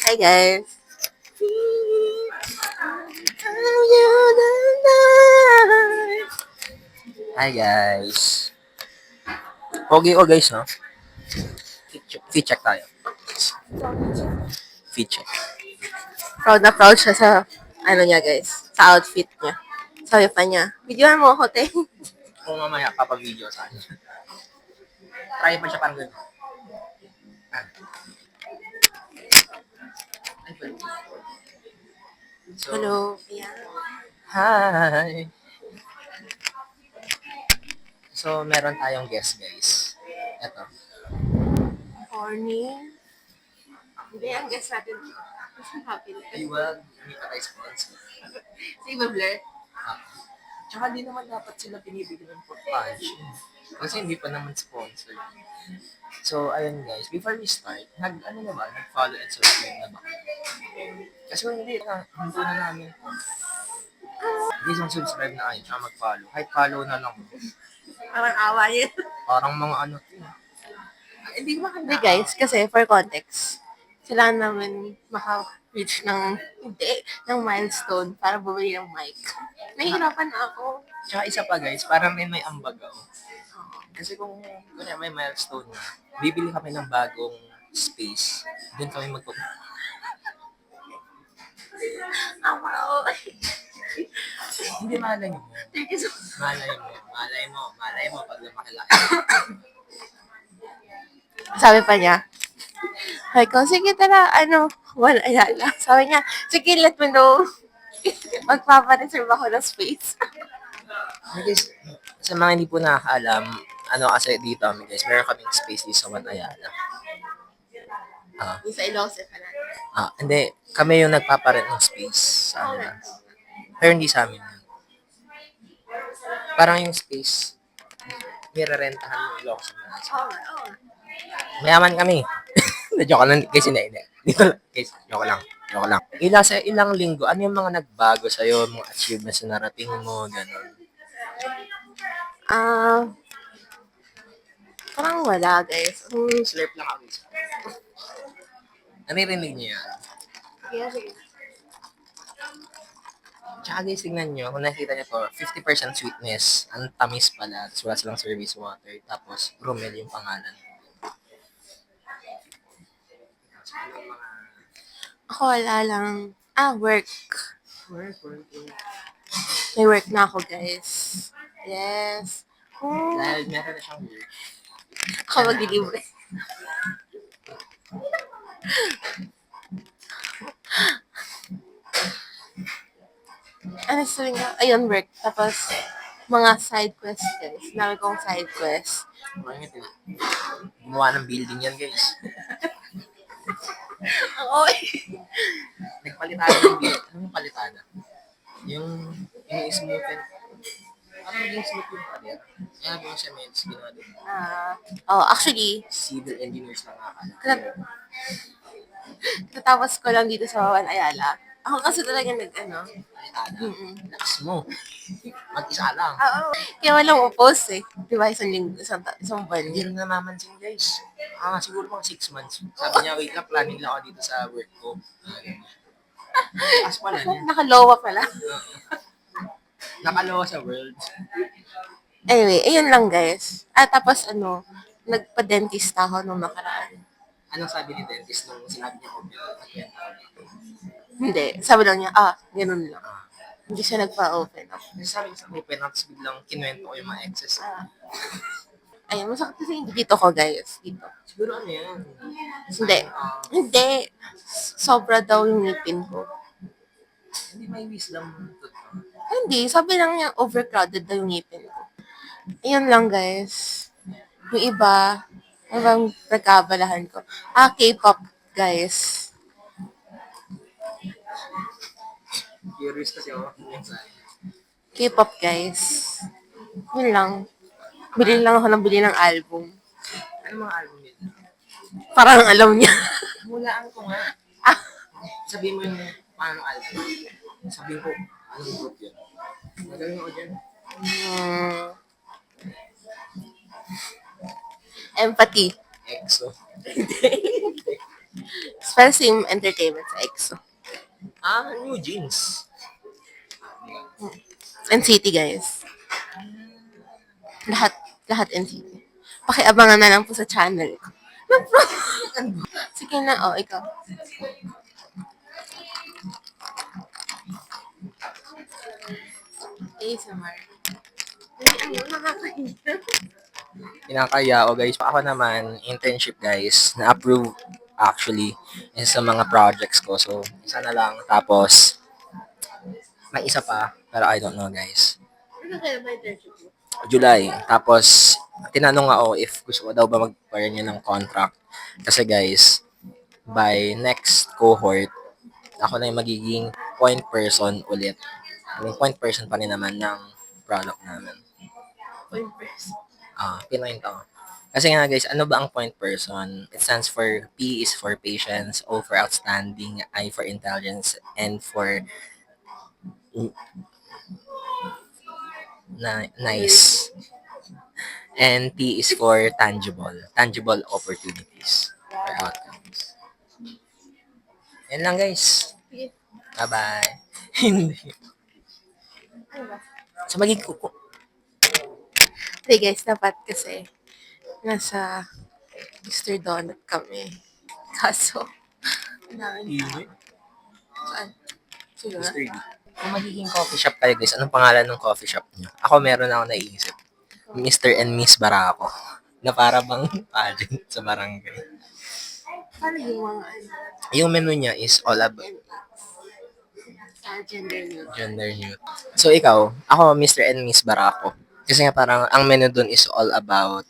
Hi guys. Hi guys. Pogi o guys, no? Fit check tayo. Fit check. Proud na proud siya sa ano niya guys, sa outfit niya. Sabi pa niya, videoan mo ako, te. Kung mamaya papavideo sa akin. Try pa siya parang ganun. Ah. So, Hello. Ayan. hi! So, meron tayong guest guys. Eto. Morning. Hindi, ang guest natin. Happy na. Iwag, hindi pa tayo sponsor. Si Iba Blair. Ah. Tsaka di naman dapat sila pinibigyan ng punch. Kasi hindi pa naman sponsor. So, ayun guys, before we start, nag-follow and subscribe na ba? Kasi kung hindi na namin. Please subscribe na kayo, tsaka mag-follow. Kahit follow na lang. Parang awa yun. Parang mga ano, hindi ko Hindi guys, kasi for context, sila naman maka-reach ng milestone para bumili ng mic. Nahihirapan na ako. Tsaka isa pa guys, parang may ambag ako. Kasi kung may milestone na, bibili kami ng bagong space. Doon kami Awa. Hindi malay mo. Thank you so much. Malay mo pag lumaki-laki. Sabi pa niya, sabi ko, sige tara, wala, ayala. Sabi niya, sige, let me know. Magpapareserve ako ng space. Guys, sa mga hindi po nakakaalam, kasi dito guys, meron kaming space dito sa One Ayala. Yung sa Ilocos pala. Hindi, kami yung nagpaparent ng space sa amin. Pero hindi sa amin. Parang yung space, nirerentahan mo yung Ilocos. Oo. Mayaman kami. Joke lang, guys, hindi. Dito lang, guys, joke lang. Sa ilang linggo, ano yung mga nagbago sa'yo, mga achievements na narating mo, gano'n? Parang wala, guys. Slurp lang ako. Naririnig niyo yan? Sige. Tsaka guys, tingnan nyo, kung nakikita nyo to, 50% sweetness, ang tamis pala, tapos wala silang service water, tapos Romel yung pangalan. Ako wala lang. Work. Work. May work na ako, guys. Yes. Dahil meron na siyang work. Ako mag-deliver. Sabi nga, ayun, work. Tapos, mga side quest, guys. Dami kong side quest. Gumawa ng building yan, guys. Oo. Nagpalitada ng building. Ano yung palitada? Yung smoothen. Ano yung smooth yung pader? Kaya yung cements ginawa doon. Actually, Civil engineers lang katapos ko lang dito sa Wawan Ayala. Ako kasi talaga Palitada. Lakas mo. Mag-isa lang. Oo. Kaya walang upos eh. Di ba? Isang buwan. Hindi rin namamansin, guys. Siguro mga 6 months. Sabi niya, wait lang, planning lang ako dito sa work ko. As pala niya. Nakalowa pala. Nakalawa sa world. Anyway, ayun lang guys. Tapos nagpa-dentist ako nung nakaraan. Anong sabi ni dentist nung sinabi niya open? Hindi. Sabi lang niya, ganun lang. Hindi siya nagpa-open up. Sabi niya sa open up, biglang kinuwento ko yung mga excess. Ayun, masakit kasi yung dito ko guys. Dito. Siguro ano yan? Hindi. Sobra daw yung ngipin ko. Hindi may wisdom. Hindi. Sabi lang niya, overcrowded daw yung ngipin ko. Ayun lang guys. Yung iba, ano bang nagkabalahan ko? K-pop guys. Curious kasi ako. K-pop guys. Yun lang. Bili lang ako ng album. Ano mga album yun? Parang alam niya. Hulaan ko nga. Sabihin mo yung paano album. Sabihin ko, anong group yun? Magaling ako dyan. Empathy. EXO. Spell same entertainment sa EXO. New jeans. NCT, guys. Lahat, lahat NCT. Pakiabangan na lang po sa channel ko. No problem. Sige na, ikaw. ASMR. Ay, nakakahiya. Kinakaya o guys. Ako naman, internship guys, na-approve actually isa sa mga projects ko. So, isa na lang. Tapos, may isa pa, pero I don't know guys. Ano kaya ba internship mo? July. Tapos, tinanong ako if gusto ko daw ba mag-renew ng contract. Kasi guys, by next cohort, ako na yung magiging point person ulit. Yung point person pa rin naman ng product namin. Point person. Pinoint ako. Kasi nga guys, ano ba ang point person? It stands for P is for patience, O for outstanding, I for intelligence, N for nice. And T is for tangible opportunities or outcomes. Yan lang guys. Sige. Bye-bye. Hindi. Ano ba? So magiging kuko. Hindi guys, dapat kasi nasa Mr. Donut kami. Kaso, saan? Sige na. Mr. D. Kung magiging coffee shop kayo guys, anong pangalan ng coffee shop niyo? Ako meron ako naisip. Mr. and Miss Barako. Na para bang pageant sa barangay. Paano yung mga ano? Yung menu niya is all about Gender neutral. gender neutral. So ikaw, ako Mr. and Miss Barako. Kasi nga parang ang menu dun is all about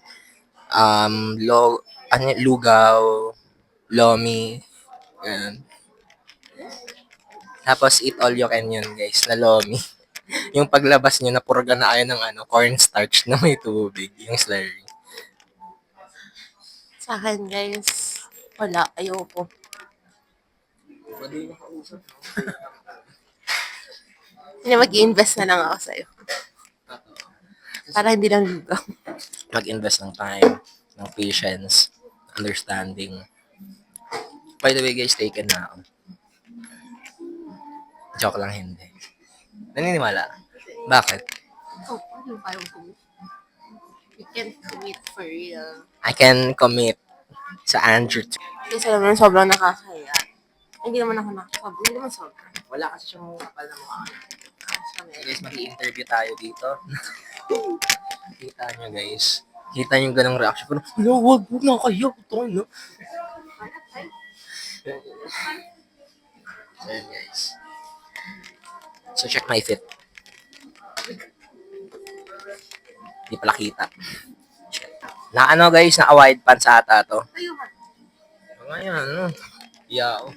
lugaw, lomi, ganun. Tapos eat all you can yun guys, na lomi. Yung paglabas nyo, napurga na kayo ng cornstarch na may tubig, yung slurry. Sa akin guys, wala, ayoko. Hindi, mag-invest na lang ako sa'yo. Para hindi lang lugaw. Mag-invest ng time, ng patience, understanding. By the way guys, taken na ako. Joke lang, hindi. Naniniwala? Bakit? Oh, ano yung parang commit? You can't commit for real. I can commit sa Andrew. Kasi alam mo, sobrang nakakaya. Hindi naman ako nakakasabot. Hindi naman sobrang. Wala kasi siyang kapal na mukha. Kasi Guys, mag-i-interview tayo dito. Kita nyo guys. Kita nyo ganong reaction. Pero, no, wag na kayo. Ito, no? Ayan guys. So, check my fit. Di pala kita. Na ano guys, naka-wide pants ata to. ayoko. Ngayon, ano? Yao.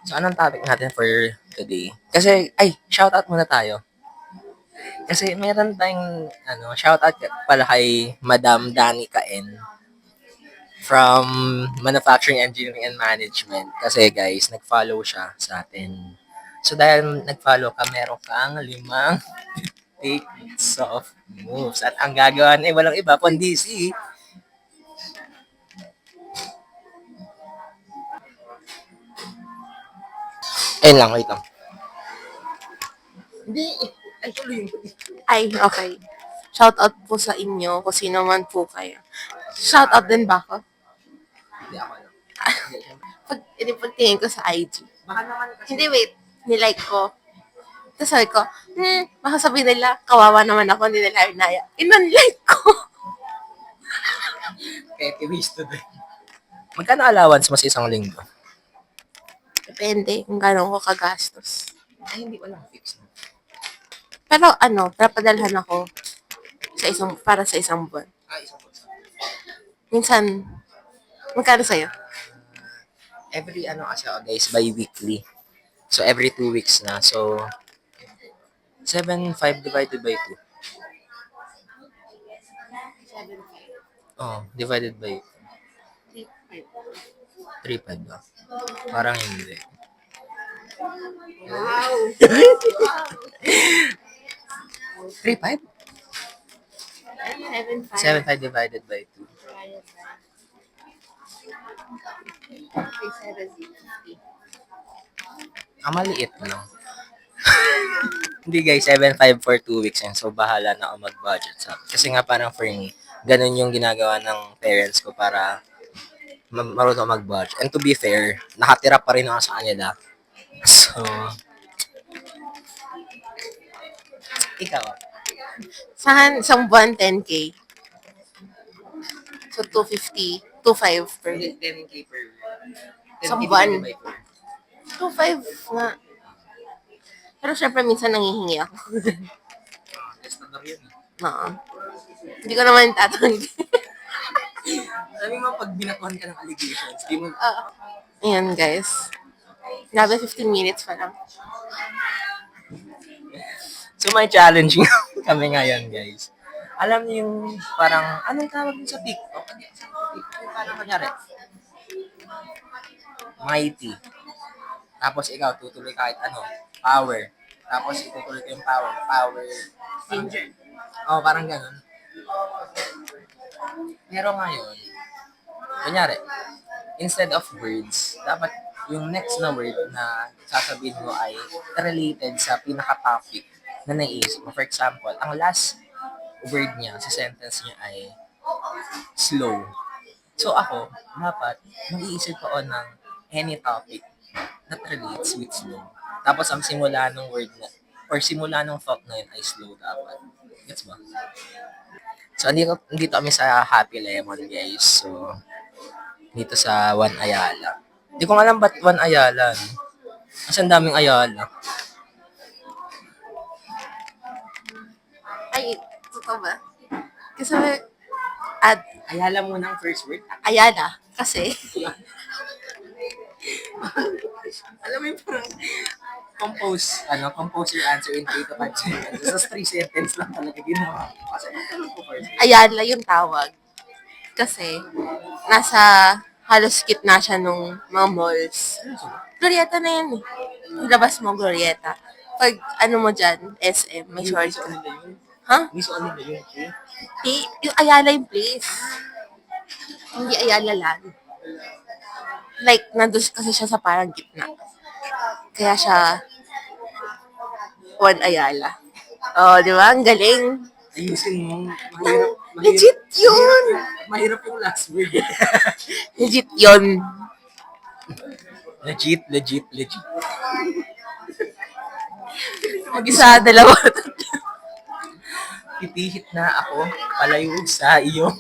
So, anong topic natin for today? Kasi, shoutout muna tayo. Kasi meron tayong, shoutout pala kay Madam Danica N from Manufacturing Engineering and Management. Kasi guys, nag-follow siya sa atin. So, dahil nag-follow ka, meron kang 5 takes of moves. At ang gagawa walang iba, kundi si ayun lang, wait lang. Hindi. Ay, tuloy. Ay, okay. Shout out po sa inyo kung sino man po kayo. Shout out din ba ako? Hindi ako alam. Pagtingin ko sa IG. Baka naman kasi Hindi, wait. Nilike ko. Tapos sabi ko, baka sabihin nila, kawawa naman ako, hindi nila inaya. Inunlike ko. petty waste to din. Magkano allowance mo sa isang linggo? Depende kung gano'n ko kagastos. Ay, hindi walang fix na. Pero papadalhan ako para sa isang buwan. Isang pagsa. Minsan, magkano sa'yo? Every kasi guys, bi-weekly. So, every 2 weeks na. So, 7.5 divided by 2. Oh, divided by 3.5 ba? Parang hindi. Wow! 3.5? 7.5. 7.5 divided by 2. Ay, 750. Ang maliit, no? Hindi guys, 7.5 for 2 weeks yan. So, bahala na ako mag-budget. Kasi nga parang for me, ganun yung ginagawa ng parents ko para marunong ako mag-budget. And to be fair, nakatira pa rin ako sa kanila. So, ikaw. Saan, isang buwan, 10K. So, 250, 2.5 per week. 10K per week. Isang 10K buwan. divided by 2.5 nga. Pero syempre, minsan nangihingi ako. 4. Estador yun. Oo. Hindi ko naman tatanggi. Alam mo, pag binatuhan ka ng allegations, di mo, Ayan, guys. Grabe, 15 minutes pa lang. so may challenging kami ngayon, guys. Alam niyo yung parang, anong tawag din sa TikTok? Hindi, sa TikTok, yung parang kunyari, mighty. Tapos ikaw, tutuloy kahit ano, power. Tapos itutuloy ko yung power. Power. Ginger. Oh, parang ganun. Pero ngayon, kunyari, instead of words, dapat yung next na word na sasabihin mo ay related sa pinaka-topic na naiisip mo. For example, ang last word niya sa sentence niya ay slow. So ako, dapat mag-iisip ako ng any topic that relates with slow. Tapos ang simula ng word na, or simula ng thought na yun ay slow dapat. Gets ba? So, andito kami sa Happy Lemon, guys. So, dito sa One Ayala. Hindi ko alam ba't One Ayala. No? Kasi ang daming Ayala. Ay, totoo ba? Kasi, at, Ayala muna ang first word. Ayala. Kasi, Alam mo yung parang compose your answer in 3 to 5 sentences. Just 3 sentence lang talaga ginawa. Kasi ang tanong ko first. Ayala yung tawag. Kasi, nasa halos gitna siya nung mga malls. Glorieta na yan eh. Ilabas mo, Glorieta. Pag ano mo dyan, SM, may short Miso ka. ano na yun? Ha? Miso ano na yun? Yung Ayala yung place. Hindi Ayala land. Like, nandun kasi siya sa parang gitna. Kaya siya, One Ayala. Oh, di ba? Ang galing. Ayusin mo. Mahirap. Legit yun! Mahirap yung last word. Legit yun. legit. Mag-isa, dalawa. Pipihit na ako palayo sa iyo.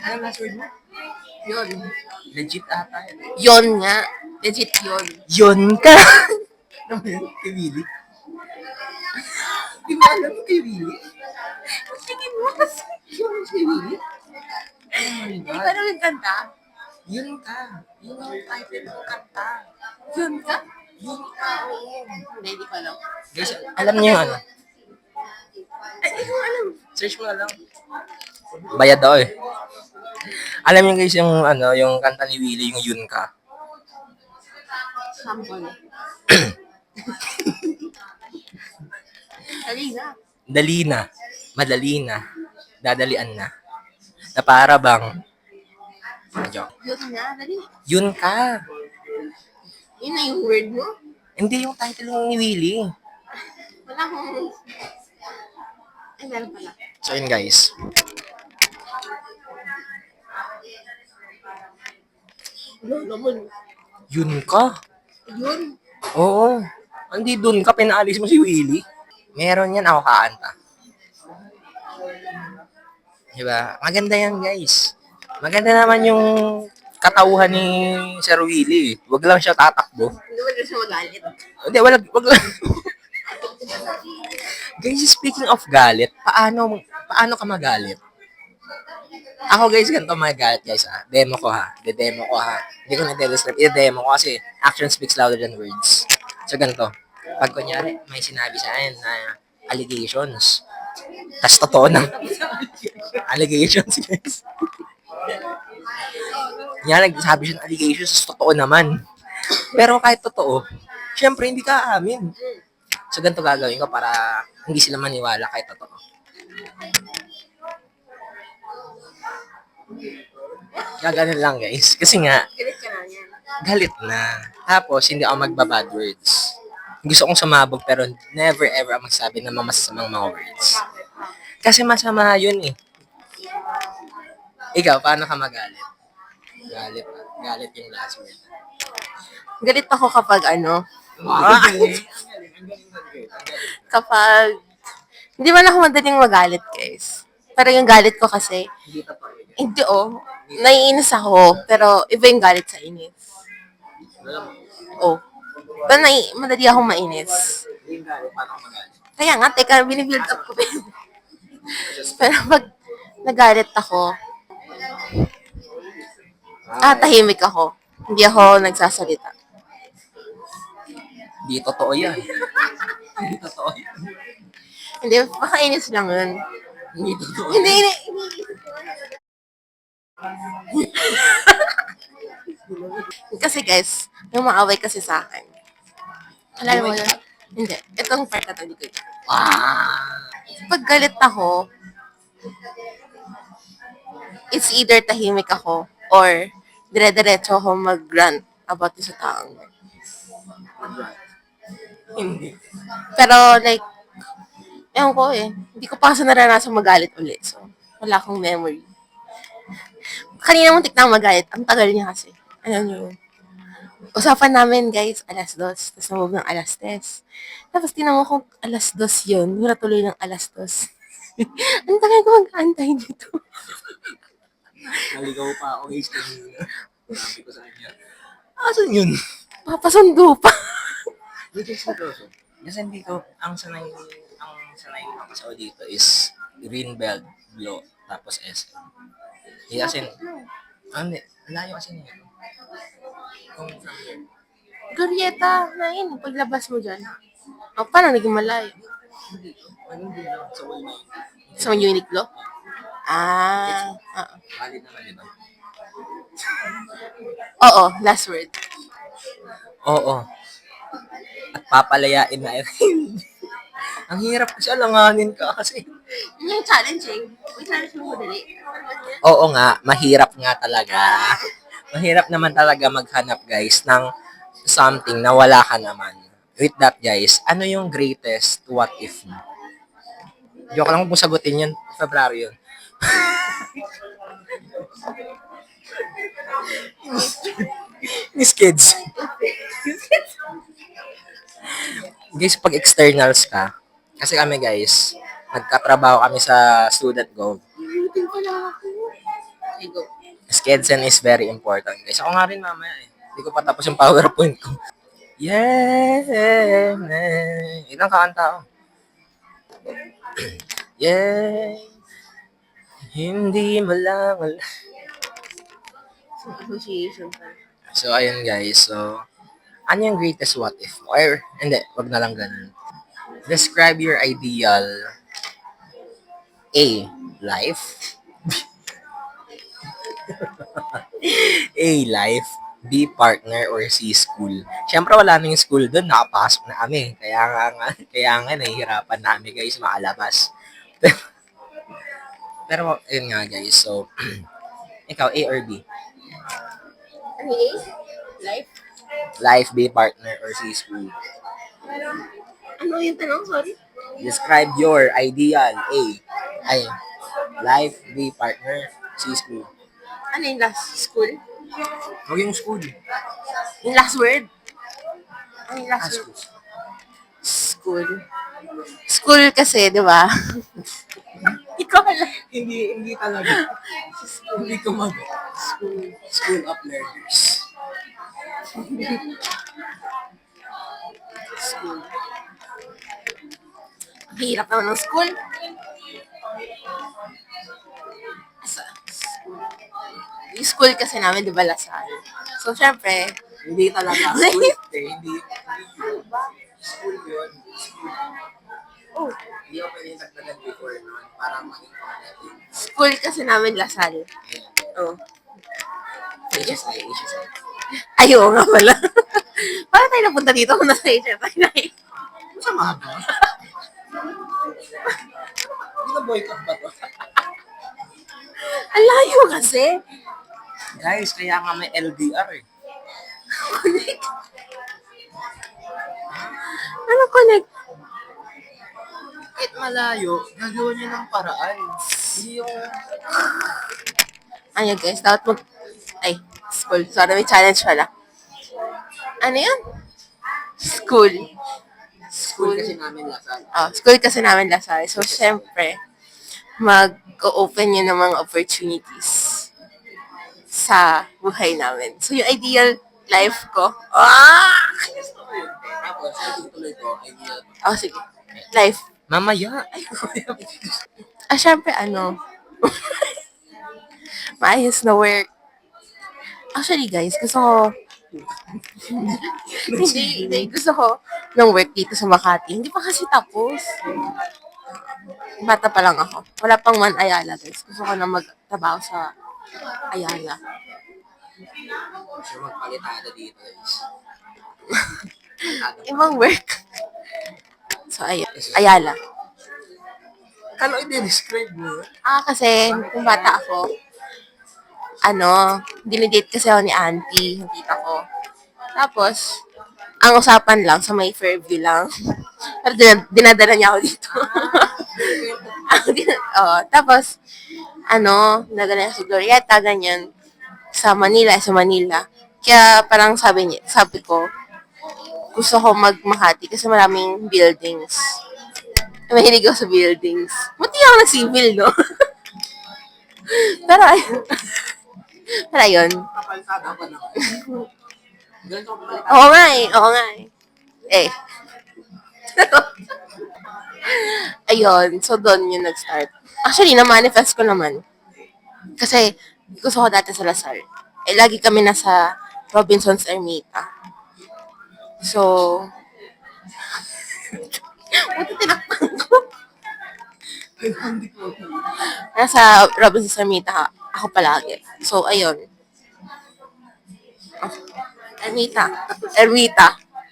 Ano last word mo? Yun. Legit ata yun. Yun nga. Legit yun. Yun ka! Ano ba yun? Kay Willie? Di ba alam mo kay Willie? Sige mo kasi. Yun kay Willie? Oh my Hindi God. ba naman kanta? Yun ka. Yun ang title ng kanta. Yun ka? Yun ka, oo. Hindi, di ko alam. Guys, alam niyo yung ano? Ay, hindi ko alam. Search mo na lang. Bayad daw eh. Alam niyo guys yung ano, yung kanta ni Willie, yung Yun Ka. Sample. Dali na. Dali na. Madali na. Dadalian na. Na para bang joke. Yun nga, dali. Yun ka. Yun na yung word mo. Hindi yung title ni Willie. Wala akong... Ay, meron pala. So yun guys. Wala naman. Yun ka. Yun. Oo. Hindi dun ka, pinaalis mo si Willie. Meron yan, ako kaanta. Diba? Maganda yan guys. Maganda naman yung katauhan ni Sir Willie. Wag lang siya tatakbo. Hindi mo na siya magalit. Hindi, wag lang. Guys, speaking of galit, paano ka magalit? Ako guys, ganito magalit guys ha. Demo ko ha. De-demo ko ha. Hindi ko na-describe. I-demo ko kasi action speaks louder than words. So ganito. Pag kunyari, may sinabi sa akin na allegations. Tas totoo na. Allegations guys. Yan, nagsabi siya ng allegations, tas totoo naman. Pero kahit totoo, syempre hindi ka aamin. So ganito gagawin ko para hindi sila maniwala kahit totoo. Gaganon lang guys. Kasi nga, Galit ka na yan. galit na. Tapos, hindi ako magba-bad words. Gusto kong sumabog pero never ever ako magsabi ng mga masasamang mga words. Kasi masama yun eh. Ikaw, paano ka magalit? Galit. Galit yung last word. Galit ako kapag ano, Ah! kapag, hindi man ako madaling magalit, guys. Pero yung galit ko kasi, Hindi totoo yun. hindi naiinis ako, pero iba yung galit sa inis. Oh. Pero madali akong mainis. Hindi yung galit, paano ka magalit? Kaya nga, teka, binibuild up ko pa yun. Pero pag nagalit ako, tahimik ako. Hindi ako nagsasalita. Hindi totoo yan. Hindi totoo yan. Hindi, baka inis lang yun. Hindi totoo Hindi, yan. Kasi guys, yung maaway kasi sa akin. Alam mo yun? Hindi. Itong part na to, hindi ko yun. Ah! Pag galit ako, it's either tahimik ako or dire-diretso ako mag-rant about sa taong. Hindi. Pero like, ewan ko eh. Hindi ko pa kasi naranasan magalit ulit. So, wala akong memory. Kanina muntik na ako magalit. Ang tagal niya kasi. Alam niyo yun. Usapan namin guys, alas 2. Tapos namog ng alas 3. Tapos tinamo kong alas 2 yun. Wala tuloy ng alas 2. Ang tagal ko mag-aantay dito. Naligaw pa ako guys kanina. Sabi ko sa kanya, asan yun? Papasundo pa. Which is seryoso. Kasi hindi ko, ang sanay ko kasi ako dito is Greenbelt, Blow, tapos SM. Hindi kasi, hindi, layo kasi nito. Kung from here. Glorieta, na yun. Paglabas mo dyan. O, paano naging malayo? Dito, anong din lang sa wall na yun? Sa mga Uniqlo? Ah. Valid naman, di ba? Oo, last word. Oo. At papalayain na yun. Ang hirap kasi alanganin ka kasi. Yun yung challenging. May challenge mo madali. Oo nga, mahirap nga talaga. Mahirap naman talaga maghanap guys ng something na wala ka naman. With that guys, ano yung greatest what if mo? Joke lang kung sagutin yun. February yun. Miss kids. Guys, pag externals ka, kasi kami guys, nagkatrabaho kami sa student gov. Butin pala ako. Okay, go. Skedsen is very important guys. Ako nga rin mamaya eh. Hindi ko pa tapos yung PowerPoint ko. Yeah, man. Ilang kakanta ako. Yeah. Hindi mo lang Association pa. So, ayun guys. So, ano yung greatest what if? Or, hindi, wag na lang ganun. Describe your ideal A. Life. A. Life. B. Partner. Or C. School. Siyempre, wala na yung school doon. Nakapasok na kami. Kaya nga, nahihirapan na kami guys makalabas. Pero, ayun nga guys. So, ikaw, A or B? Ano A? Life? Life, B. Partner. Or C. School. Ano yung tanong? Sorry? Describe your ideal A. Ay, life, B. Partner, C. School. Ano yung last school? Huwag yung school. Yung last word? Ano yung Ah, last word? school. School. School kasi, di ba? Ikaw lang. Hindi talaga. Hindi ko mag School of Learners. School. Ang hirap naman ng school. School. Yung school kasi namin, di ba, Lasal? So, syempre, Hindi talaga. School. Hindi. School yun. oh, Hindi ako pwede nagtagal before nun para maging competitive. school kasi namin, Lasal. Oh. HSI. Ayaw nga pala. Paano tayo napunta dito kung nasa HSI? Masama ba? Hindi na boycott ba to? Ang layo kasi. Guys, kaya nga may LDR eh. Ano connect? Kahit malayo, gagawa niya ng paraan. Hindi yung... Ano guys, dapat mag... Ay, school. Sorry, may challenge pala. Ano yan? School. School kasi namin Lasal. Oh, school kasi namin Lasal. So, syempre, mag-open yun ng mga opportunities sa buhay namin. So, yung ideal life ko, Tapos, tutuloy ko, idea. oh, sige. Life. Mamaya. Syempre, ano, maayos na work. Actually, guys, gusto ko, hindi, gusto ko ng work dito sa Makati. Hindi pa kasi tapos. Bata pa lang ako. Wala pang man Ayala, guys. Gusto ko na magtrabaho sa Ayala. Siya magpalitada dito, guys. Ibang work. So, Ayala. Kalo i-describe mo? Kasi, kung bata ako, dinidate kasi ako ni auntie, yung tita ko. Tapos, ang usapan lang, sa may Fairview lang. Pero dinadala niya ako dito. Tapos, nadala niya sa Glorieta, ganyan. Sa Manila. Kaya parang sabi ko, gusto ko mag-Makati kasi maraming buildings. Mahilig ako sa buildings. Buti ako nag-civil, no? Pero, pero ayun. Kapalsada pa na. Ganito ko pala. Oo nga eh. Eh. Ayun, so doon yung nag-start. Actually, na-manifest ko naman. Kasi, gusto ko dati sa Lasal. Lagi kami nasa Robinson's Ermita. So, buti tinakpan ko. Nasa Robinson's Ermita ako palagi. So, ayun. Ermita.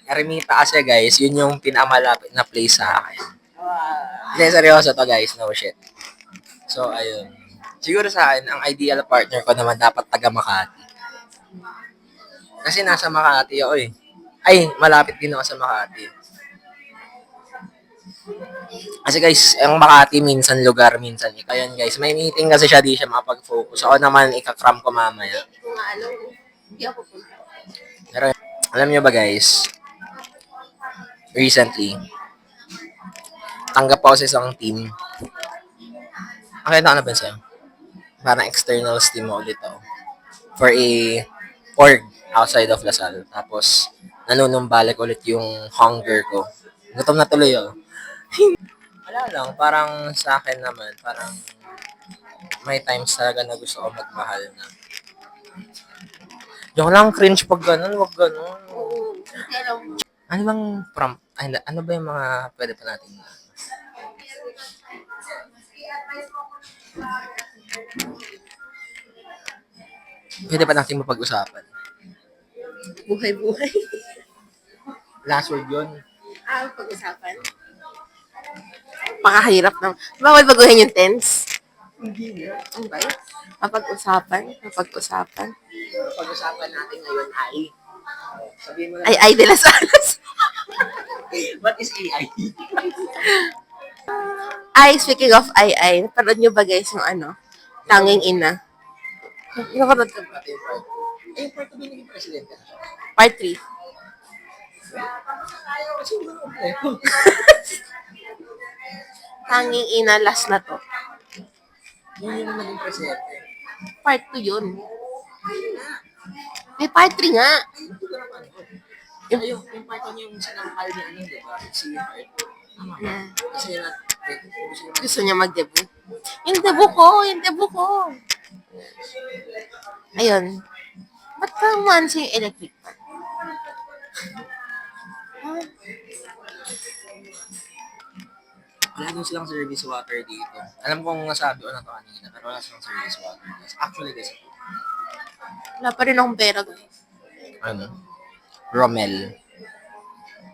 Ermita kasi guys, yun yung pinakamalapit na place sa akin. Hindi, seryoso to guys, no shit. So, ayun. Siguro sa akin, ang ideal partner ko naman dapat taga Makati. Kasi nasa Makati ako eh. Ay, malapit din ako sa Makati. Kasi guys, ang Makati minsan lugar, minsan ikaw. Ayan guys, may meeting kasi siya, di siya makapag-focus. Ako naman, ikakram ko mamaya. Hindi ko nga alam. Hindi ako punta. Pero, alam nyo ba guys, recently, tanggap ako sa isang team. Okay, na ba sa'yo? Parang externals team mo ulit ako. For a org outside of Lasal. Tapos, nanunumbalik ulit yung hunger ko. Gutom na tuloy ako. Wala lang, parang sa akin naman, parang may times talaga na gusto ko magmahal na. Yung lang cringe pag ganun, wag ganun. Oo. Ano bang prompt? Ano ba yung mga pwede pa natin? Pwede pa natin mapag-usapan. Buhay-buhay. Last word yun. Pag-usapan. Pakahirap ng... Bawal baguhin yung tense. Hindi nga. Ano ba yun? Mapag-usapan. Pag-usapan natin ngayon ay... Sabihin mo na. Ay de las alas. What is AI? Speaking of ay, napanood nyo ba guys yung Tanging Ina? Napanood ko ba? Eh, part 2 din naging presidente na siya. Part 3. Ayaw kasi mo kompleto. Tanging Ina, last na to. Yun yung naging presidente. Part 2 yun. May part 3 nga. Ito ka naman. Yung part 1 yung sinangkal niya, di ba? Si part. Tama ba? Kasi Gusto niya mag-debut. Yung debut ko. Ayun. Ba't ka man si electric fan? wala din silang service water dito. Alam kong nasabi ko na to kanina, pero wala silang service water. Actually, guys, Wala pa rin akong pera guys. ano? Romel.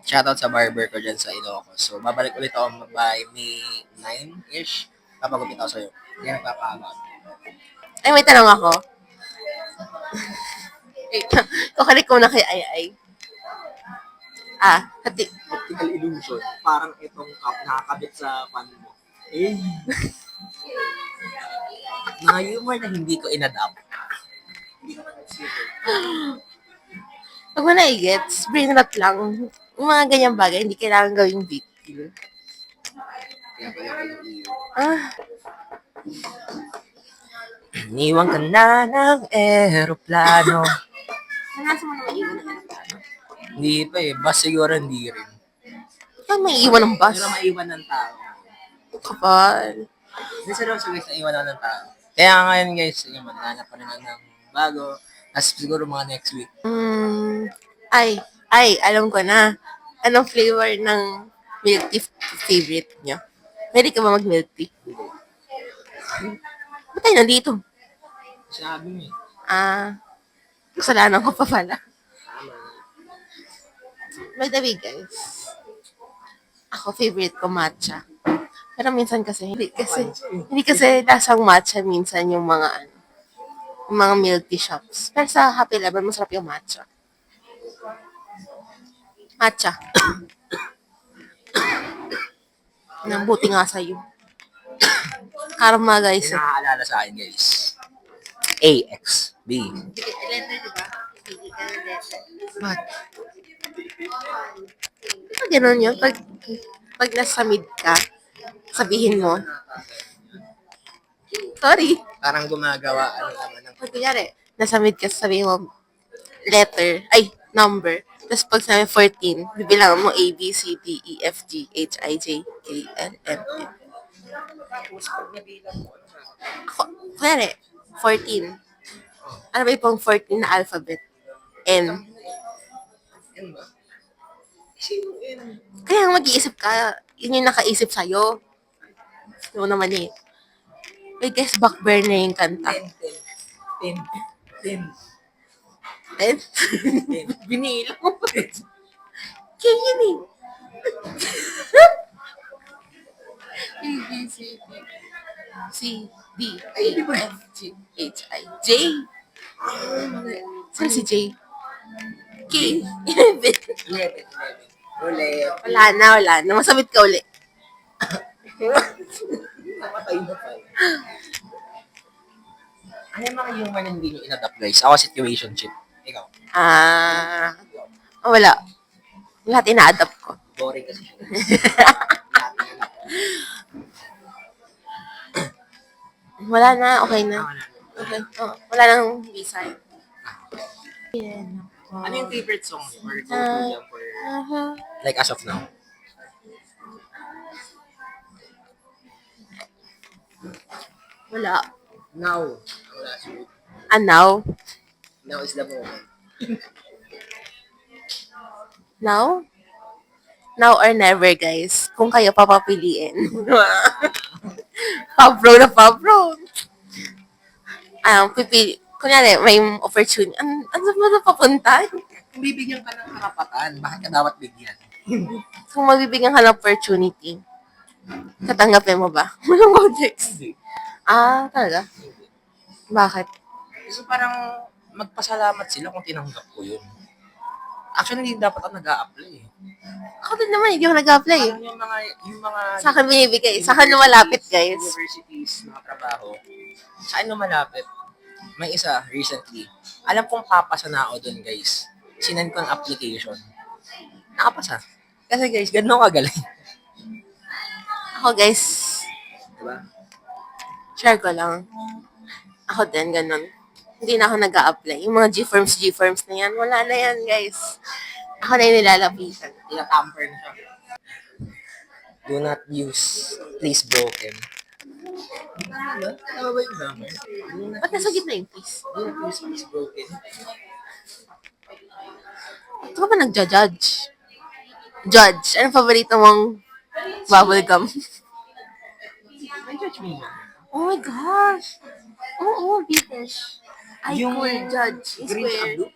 Shoutout sa barber ko dyan sa Ilocos. So, babalik ulit ako by May 9-ish. Papagupit ako sa'yo. Hindi nagpapahaba. Ay, may tanong ako. Wait, kukulik ko na kay Ay Ay. Hati. Optical illusion. Parang itong cup nakakabit sa pan mo. Eh. Mga humor na hindi ko inadapt. Pag mo na-gets, brain rot lang. Yung mga ganyang bagay, hindi kailangan gawing big deal. Kaya pala kayo iyo. Iniwan ka na ng eroplano. Nasa mo naman iwan ng aeroplano? Hindi pa eh. Bus siguro hindi rin. Ikaw may iwan ng bus. Pero maiwan ng tao. Kapal. Hindi seryoso guys, naiwan ako ng tao. Kaya ngayon guys, yung maghanap pa rin ako ng bago. Tapos siguro mga next week. Alam ko na. Anong flavor ng milk tea favorite nyo? Pwede ka ba mag-milk tea? Ba't tayo nandito? Sabi mo eh. Kasalanan ko pa pala. Tama. By the way, guys, ako favorite ko matcha. Pero minsan kasi, hindi kasi lasang matcha minsan yung mga yung mga milk tea shops. Pero sa Happy Level, masarap yung matcha. Matcha. Nambuti nga sa'yo. Karma, guys. Yung nakakaalala sa akin guys. AXB. Letter, di ba? What? Ganun yun. Pag nasa mid ka, sabihin mo, sorry. Parang gumagawa, ano naman ng... Pag kunyari, nasa mid ka, sabihin mo, number. Tapos pag sabi 14, bibilangan mo A, B, C, D, E, F, G, H, I, J, K, L, M, N. Kunyari, 14. Ano ba yung 14 na alphabet? N. Yan ba? Sino N? Kaya mag-iisip ka, yun yung nakaisip sa'yo. Ano naman eh. Wait guys, backburn na yung kanta. 10. 10. Eh? Binila mo pa. Kaya yun eh. A, B, C, D, E, F, G, H, I, J. Saan si J? K. 11. 11. Ulit. Wala na. Masabit ka uli. Namatay na pa. Ano yung mga human na hindi nyo inadapt guys? Ako situationship. Ikaw. Wala. Lahat ina-adapt ko. Boring kasi siya. Wala na, okay na. Wala na. Okay. Oh, wala nang visa. Ano yung favorite song niyo? Or go-to niya for like as of now? Wala. Now. Wala siya. Now? Now is the moment. Now? Now or never, guys. Kung kayo papapiliin. Pabro na pabro. Kunyari, may opportunity. Ano ba na papunta? Kung bibigyan ka ng karapatan, bakit ka dapat bigyan? Kung mabibigyan ka ng opportunity, tatanggapin mo ba? Walang context. Hindi. Talaga? Bakit? Kasi parang magpasalamat sila kung tinanggap ko yun. Actually, hindi dapat ako nag-a-apply. Ako din naman, hindi ako nag-apply. Parang yung mga... Sa akin binibigay. Sa akin lumalapit, guys. Universities, mga trabaho. Sa akin lumalapit. May isa, recently. Alam kong papasa na ako dun, guys. Sinend ko ang application. Nakapasa. Kasi guys, ganun ako kagaling. Ako, guys, Diba? share ko lang. Ako din, ganun. Hindi na ako nag-a-apply. Yung mga G-forms na yan, wala na yan, guys. Ako na yung nilalapitan. Tinatamper na siya. Do not use please broken. Ano? Ano ba yung grammar? Ba't nasa gitna yung please? Do not use please broken. Ito ka ba nagja-judge? Judge. Anong paborito mong bubblegum? May judge mo ba? Oh my gosh! Oo, Beatish. Ay, Yung cool, judge. green Square. blue?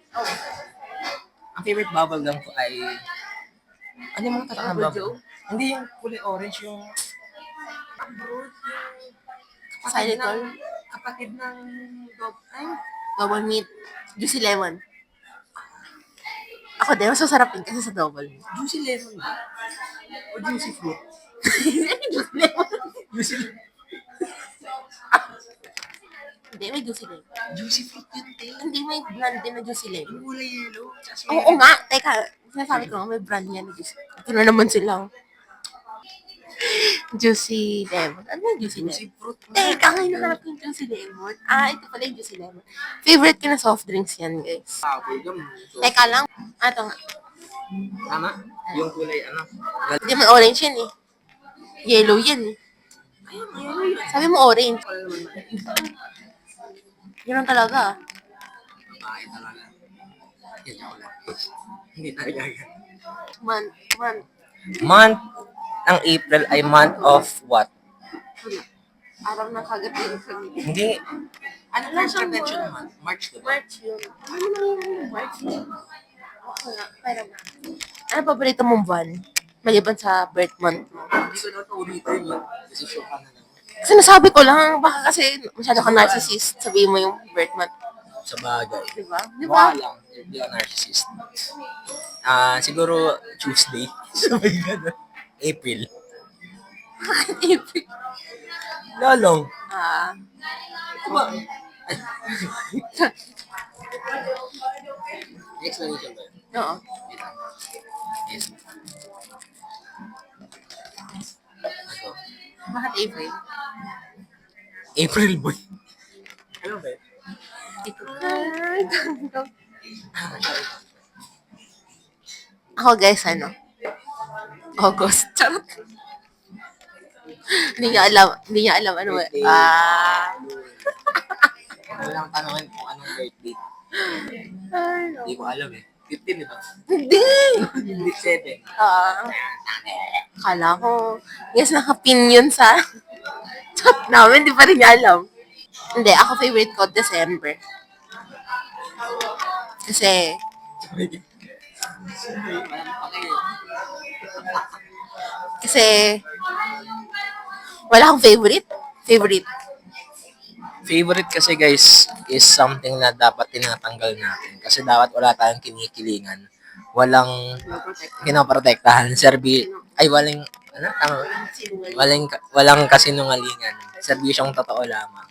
Ang favorite bubble gum ko ay... Ano yung mga tatak na Bubble bubble? Hindi yung kulay orange, yung... Xylitol. Kapatid ng dog. Ay, Double meat. Juicy lemon. Ako din, mas masarap din kasi sa double meat. Juicy lemon ba? O juicy fruit? Juicy lemon. Juicy, Hindi, may juicy lemon. juicy fruit yun, te. Hindi, may brand din na juicy lemon. Yung kulay yellow. Tapos Oo nga. Teka, sinasabi ko nga, may brand yan na juicy. Ito na naman sila. Juicy lemon. Ano yung juicy lemon? Juicy fruit. Teka, ngayon nahanap ko yung juicy lemon. Ah, ito pala yung juicy lemon. Favorite ko na soft drinks yan, guys. Bubblegum. So, Teka lang. Ah, ito nga. tama? Yung kulay, ano? Hindi man orange yan eh. Yellow yan eh. Sabi mo orange. Yun ang talaga. Babae talaga. Yan ako lang. Hindi tayo gagan. Man. Month ng April ay month of what? Araw na kagabi. Hindi. Ano lang sa convention naman? March, diba? March yun. Ano na yung March yun? Oo nga. Pero ano paborito mong buwan? Maliban sa birth month mo. Hindi ko na ito ulitin yun. Kasi sure ka na lang. Sinasabi ko lang, baka kasi masyado ka narcissist. Sabihin mo yung birth month. Sa bagay. Diba? Mukha lang. Hindi ka narcissist. Siguro Tuesday. Sabay gano'n. April. April. Lalong. Ah. Diba? Explanation ba yun? Oo. Wait lang. Yes. Ano? Bakit April? April boy. Ano ba yun? Ako guys, ano? August. Charot. Hindi niya alam ano. Birthday. Walang tanongin kung anong birthday. Ano? Hindi ko alam eh. 15, di ba? Hindi! Hindi, 7. Kala ko, yes, nakapin yun sa chat namin, di pa rin niya alam. Hindi, ako favorite ko, December. Kasi, kasi, wala akong favorite. Favorite kasi guys is something na dapat tinatanggal natin. Kasi dapat wala tayong kinikilingan. Walang pinoprotektahan. Walang, ano? Tama ba? Walang kasinungalingan. Serbisyong totoo lamang.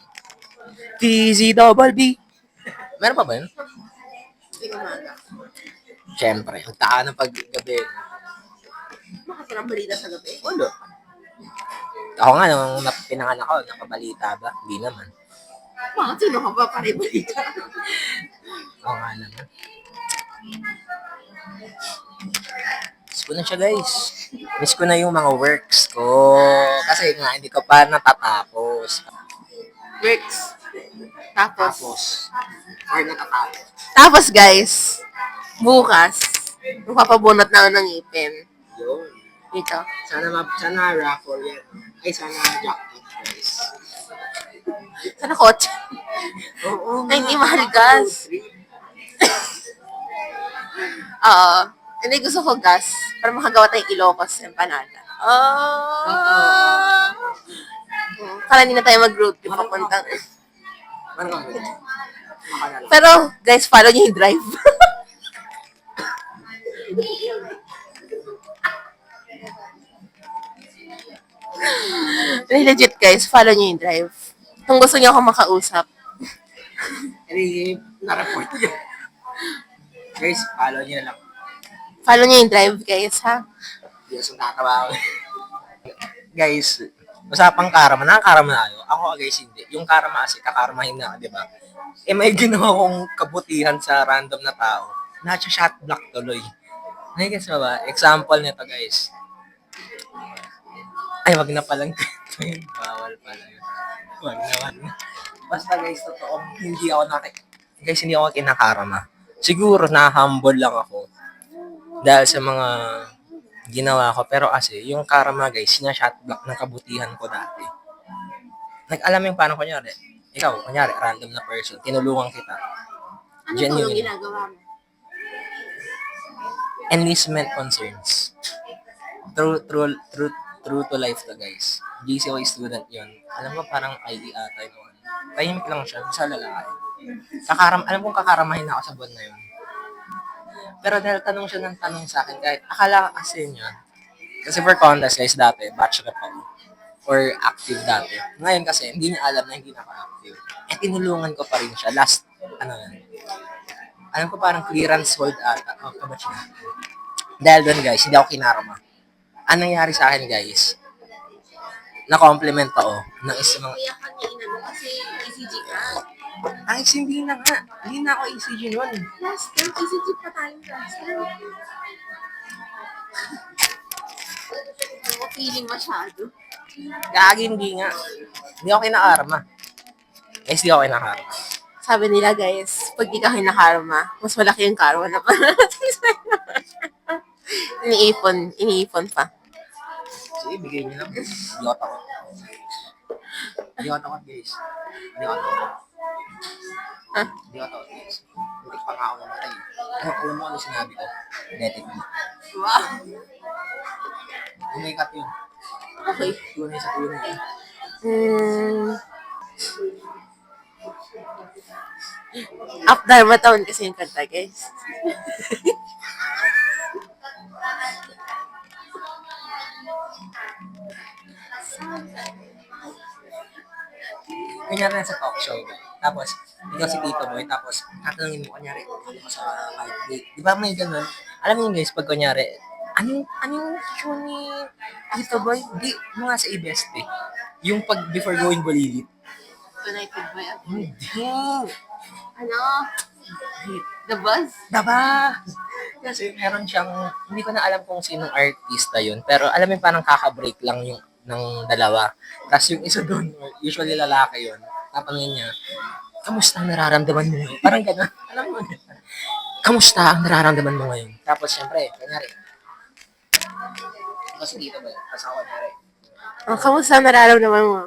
TZBB. Meron pa ba yun? Siyempre. Ang taka ng paggabi. Bakit ka ng balita sa gabi? Wala. Ako nga, nung pinanganak ako, nakabalita ba? Hindi naman. Bakit sino ka ba para balita? Oo nga naman. Miss ko na siya, guys. Miss ko na yung mga works ko. Kasi nga, hindi ko pa natatapos. Works. Tapos, Or natatapos. tapos guys, bukas, magpapabunot na ako ng ngipin. Yun. Dito. Sana raffle yan. Ay, sana jackpot, guys. Sana kotse. Oo. Ay, hindi mahal gas. Oo. Hindi gusto ko gas para makagawa tayong Ilocos empanada. Oh! Para hindi na tayo mag-road trip papuntang. Ano ka ba? Makalala. Pero, guys, follow niyo yung drive. Legit, guys, follow niyo yung drive. Kung gusto niyo ako makausap. Hindi, na-report yun. Guys, follow nyo na lang. Follow niyo yung drive, guys, ha? Diyos ang tatawa ako. Guys, usapang karma. Nakakarma na kayo. Ako, guys, hindi. Yung karma kasi, kakarmahin na, di ba? May ginawa kong kabutihan sa random na tao. Nasa shot block tuloy. Guys ba? Example nito, guys. Ay, wag na palang bawal pala yun. Wag na. Basta guys, totoo, guys, hindi ako kinakarma. Siguro, na-humble lang ako. Dahil sa mga ginawa ko. Pero kasi, yung karma, guys, sinashotblock ng kabutihan ko dati. Nag-alam yung paano, kunyari, ikaw, kunyari, random na person, tinulungan kita. Ano Genuine. yung ginagawa mo? Enlistment concerns. True to life to, guys. GCOE student yun. Alam mo, parang ID ata yun. Tahimik lang siya, sa lalaki. Alam kong kakaramahin ako sa buwan na yun. Pero dahil tanong siya ng tanong sa akin, kahit akala kasi niya, kasi for contest guys dati, batch rep ako. Or active dati. Ngayon kasi, hindi niya alam na hindi na ako active. Eh, tinulungan ko pa rin siya. Last, alam ko parang clearance hold ata. Oh, kabatch na. Dahil doon guys, hindi ako kinarama. Anong nangyari sa akin guys? Na-compliment ako ng isang mga... Kaya kanya inano kasi ECG ka. Ay, hindi na nga. Hindi na ako ECG nun. Last time, ECG pa tayo last time. Ako feeling masyado. Gagi, hindi nga. Hindi ako kinakarma. Guys, hindi ako kinakarma. Sabi nila guys, pag di ka kinakarma, mas malaki yung karma na para iniipon pa. Sige, bigay niyo lang. Hindi ako takot. Hindi ako takot, guys. Hindi ako takot. Huh? Hindi ako takot, guys. Hindi pa nga ako namatay. Alam mo ano sinabi ko? Genetic me. Wow. Umikat yun. Okay. Tunay sa tunay. Up Dharma Town kasi yung kanta, guys. Kunyari na sa talk show. Tapos, ikaw si Tito Boy. Tapos, tatanungin mo, kunyari, ano ka sa heartbeat. Di ba may ganun? Alam mo yun guys, pag kunyari, anong show ni Tito Boy? Di, mga sa ABS eh. Yung pag before going bulilit. United by a Hindi. ano? The Buzz? Diba? Kasi meron siyang, hindi ko na alam kung sinong artista yun. Pero alam mo parang kaka-break lang yung ng dalawa. Tapos yung isa doon, usually lalaki yun. Tatanungin niya, kamusta ang nararamdaman mo ngayon? Parang gano'n. Alam mo yun? Kamusta ang nararamdaman mo ngayon? Tapos syempre, kanyari. Kasi dito ba yun? Tapos ako kanyari. Oh, kamusta ang nararamdaman mo?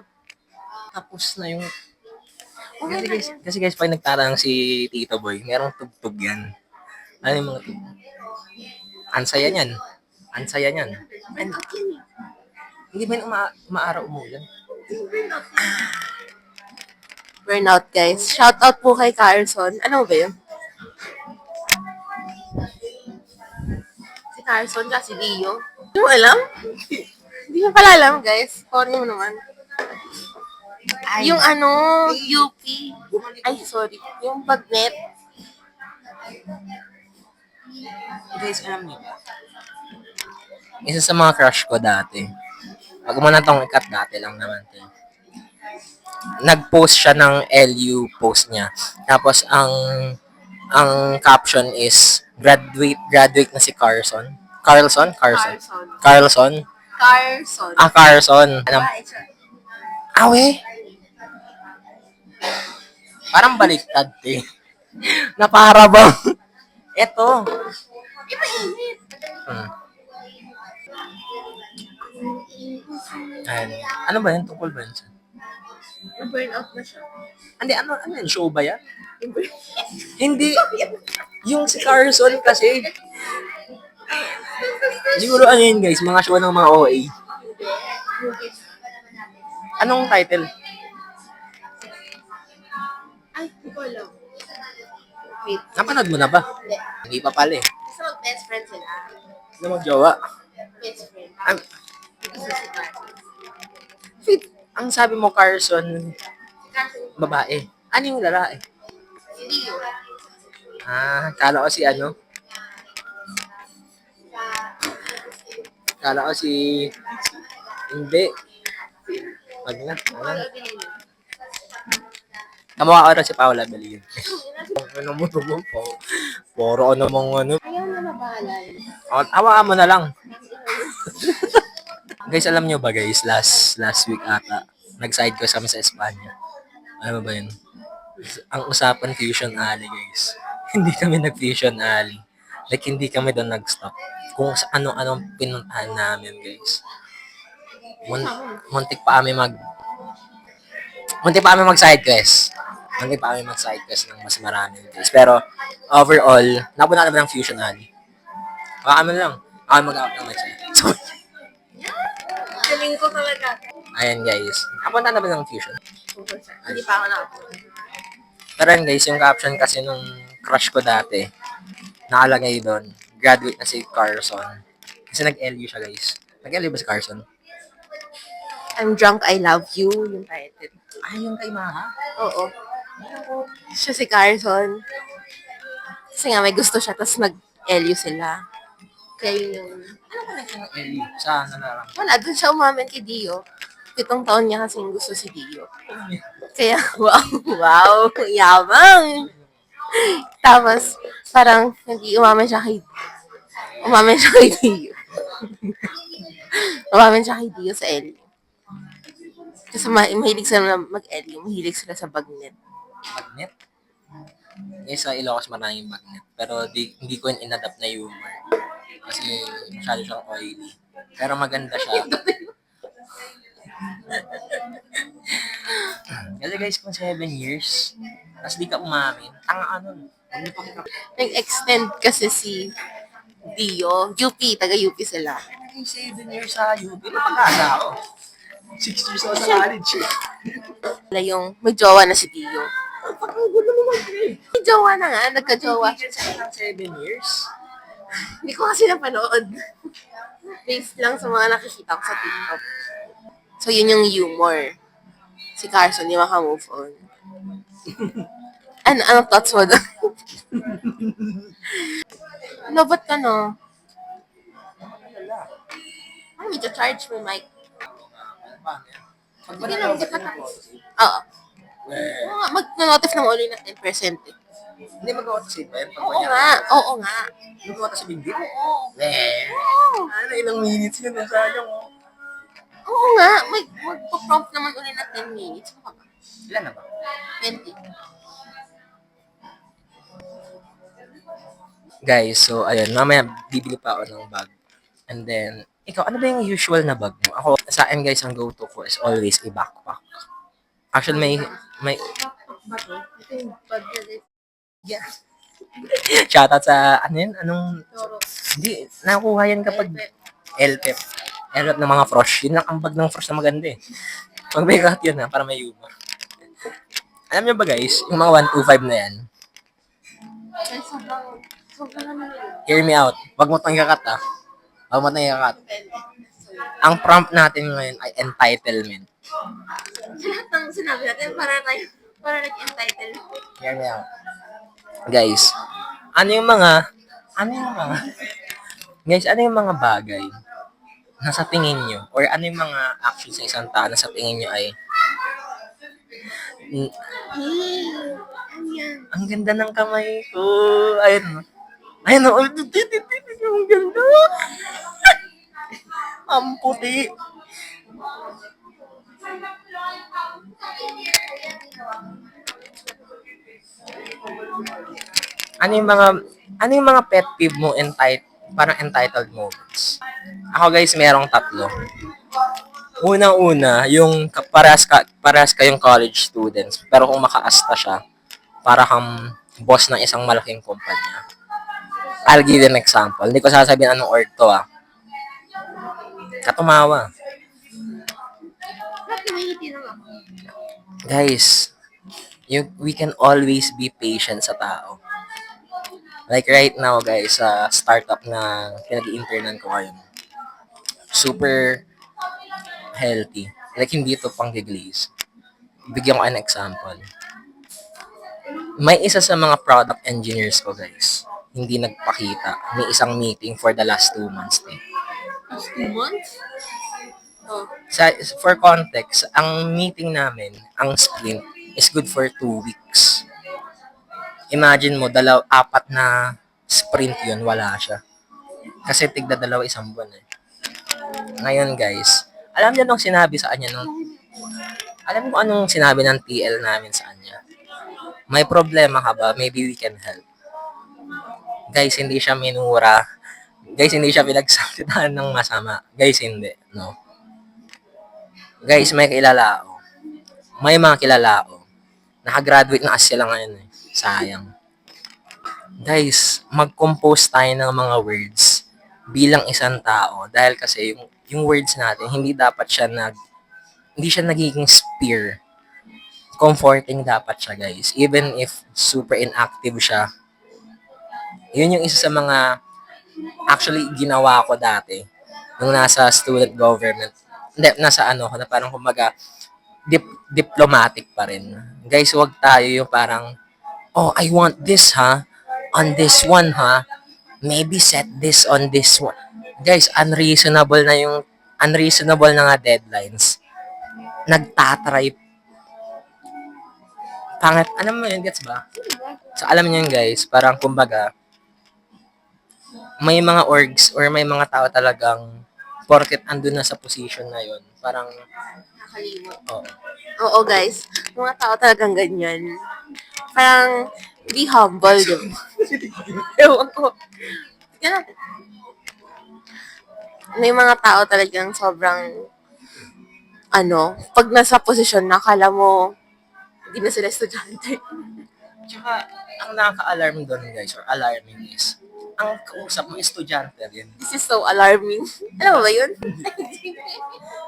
Tapos na yung... Kasi guys, pag nagtatanong si Tito Boy, merong tugtog yan. Ano yung mga tugtog? Ansaya niyan. Ansaya niyan. And, hindi ba yung umaaraw umulan? Burnout, guys. Shout out po kay Carson. Ano ba yun? Si Carson kasi Dio. Hindi mo alam? Hindi mo pala alam, guys. Sorry mo naman. Yung ano, UP. Ay, sorry. Yung bagnet. Guys, alam niyo ba? Isa sa mga crush ko dati. Pag mo na tong ikat dati lang naman. Nag-post siya ng LU post niya. Tapos ang caption is graduate na si Carson. Carlson? Carson. Carlson? Carson. Carson. Awe? Parang baliktad eh. Na para bang eto. Di ba init? Ayan. Ano ba yan? Tungkol ba yan? Na-burnout na siya. Hindi, ano yan? Show ba yan? Hindi. Yung si Carson kasi. Siguro ano yun guys, mga show ng mga OA. Anong title? Ay, hindi ko alam. Wait. Napanood mo na ba? Hindi. Hindi pa pala eh. Kasi mag-best friend sila. Ano mag-jowa? Best friend. Ang, Isa si Carson. ang sabi mo Carson, Si Carson yung babae. Ano yung lalaki? si Dio. Kala ko si ano? Kala ko si... Hindi. Wag na. Paolo Abilino. Kamukha ko rin si Paula Bellion. Ano mo ito mo po? Puro ano mong ano. Ayaw na mabahalay. Awaan mo na lang. Guys, alam nyo ba guys, last week ata, nag-side quest kami sa Espanya. Ano ba yun? Ang usapan Fusion Alley guys. Hindi kami nag-Fusion Alley. Like, hindi kami doon nag-stop. Kung sa ano-anong pinuntahan namin guys. Muntik pa kami mag-side quest. Muntik pa kami mag-side quest ng mas marami guys. Pero, overall, napunta naman ng Fusion Alley. Baka kami lang. Baka mag-out naman siya. So, Galing ko talaga. ayan guys. Napunta naman ng Fusion. Hindi pa ako nakapunta. Pero yun guys, yung caption kasi nung crush ko dati, nakalagay doon, graduate na si Carson. Kasi nag-LU siya guys. Nag-LU ba si Carson? I'm drunk, I love you, yung title. Ah, yung kay Maha? Oo. Siya si Carson. Kasi nga may gusto siya, tapos nag-LU sila. Kaya yun yung... Ano connection ng LU? Sa nalarang? Wala, dun siya umamin kay Dio. 7 taon niya kasing gusto si Dio. Kaya, wow, yabang! Tapos, parang, hindi umamin siya kay Dio. Umamin siya kay Dio sa LU. Kasi mahilig sila mag-LU, mahilig sila sa bagnet. Magnet? Guys, sa Ilocos maraming magnet. Pero hindi ko yun inadapt na humor. Kasi masyado siyang oily. Pero maganda siya. Kasi guys, kung 7 years, tapos di ka umamin, tanga ano. Huwag niyo pakita. Nag-extend kasi si Dio. UP, taga-UP sila. 7 years sa UP, mapag-asa ako. 6 years ako sa college. Wala yung may jowa na si Dio. Ang gulo mo May jowa na nga, nagka-jowa. Tigil sa'yo ng 7 years. Hindi ko kasi napanood. Based lang sa mga nakikita ko sa TikTok. So, yun yung humor. Si Carson, di maka-move on. Anong thoughts mo doon? Ano, ba't ka no? Ano, may charge mo, Mike? Pag Hindi manalaw lang, ba di pa yung tapos. photo? Oo. Oo nga, mag-notif naman ulit na 10%. Hindi mag-auto-save ba yun? Pag Oo manyaman? nga, oo nga. Mag-auto sa big deal? Oo. Oo. Ano, ilang minutes yun? Sayang oh. Oo nga, magpo-prompt naman ulit na 10 minutes. Ano ka ba? Ilan na ba? 20. Guys, so ayun, mamaya bibili pa ako ng bag. And then, ikaw, ano ba yung usual na bag mo? Ako, sa akin guys, ang go-to ko is always a backpack. Actually, may, Ba to? Ito yung bag na rin. yeah. Shoutout sa, ano yun? Anong, Toro. hindi, nakuha yan kapag LPEP. LPEP ng mga frosh. Yun lang ang bag ng frosh na maganda eh. Pag may cut yun ha, para may humor. Alam niyo ba guys, yung mga 125 na yan, Ay, sobrang naman yun. hear me out. Wag mo tang ikakat ha. Wag mo tang ikakat. Ang prompt natin ngayon ay entitlement. Sa lahat ng sinabi natin, para nag-entitle. Hear me out. Guys, ano yung mga, guys, ano yung mga bagay na sa tingin nyo, or ano yung mga actions sa isang tao na sa tingin nyo ay, Ano yan? ang ganda ng kamay ko. Ayun, ayun, oh, ang ganda. Ang puti. Ano yung mga pet peeve mo parang entitled moments? Ako guys, merong 3. Unang-una, yung parehas kayong college students, pero kung makaasta siya, para kang boss ng isang malaking kumpanya. I'll give you an example. Hindi ko sasabihin anong org to ah. Katumawa. Bakit humihiti lang ako? Guys, we can always be patient sa tao. Like right now guys, sa startup na pinag-internan ko ngayon, super healthy. Like hindi ito pang glaze. Bigyan ko an example. May isa sa mga product engineers ko guys, hindi nagpakita. May isang meeting for the last 2 months. Last 2 months? Oh. For context, ang meeting namin, ang sprint, is good for 2 weeks. Imagine mo, 4 na sprint yun, wala siya. Kasi tigda 2 isang buwan eh. Ngayon guys, alam niyo nung sinabi sa kanya alam mo anong sinabi ng TL namin sa kanya? May problema ka ba? Maybe we can help. Guys, hindi siya minura. Guys, hindi siya pinagsakitaan ng masama. Guys, hindi. No. Guys, may kilala ako. May mga kilala ako. Nakagraduate na kasi sila ngayon eh. Sayang. Guys, mag-compose tayo ng mga words bilang isang tao. Dahil kasi yung words natin, hindi siya nagiging spear comforting dapat siya, guys. Even if super inactive siya. Yun yung isa sa mga actually ginawa ko dati nung nasa student government. Hindi, nasa ano ko na parang kumbaga diplomatic pa rin. Guys, wag tayo yung parang, oh, I want this, ha? On this one, ha? Maybe set this on this one. Guys, unreasonable na nga deadlines. Nagtatry. Pangit, alam mo yun, gets ba? So, alam niyo yun, guys, parang kumbaga, may mga orgs or may mga tao talagang porket andun na sa position na yun, parang, Nakalimot. oh, Oo, guys. Mga tao talagang ganyan. Parang, be humble, di ba? Ewan ko. Tignan natin. May mga tao talagang sobrang, pag nasa posisyon na, kala mo, hindi na sila estudyante. tsaka, ang nakaka-alarm doon, guys, or alarming is, ang kausap mo, estudyante rin. This is so alarming. Alam mo ba yun?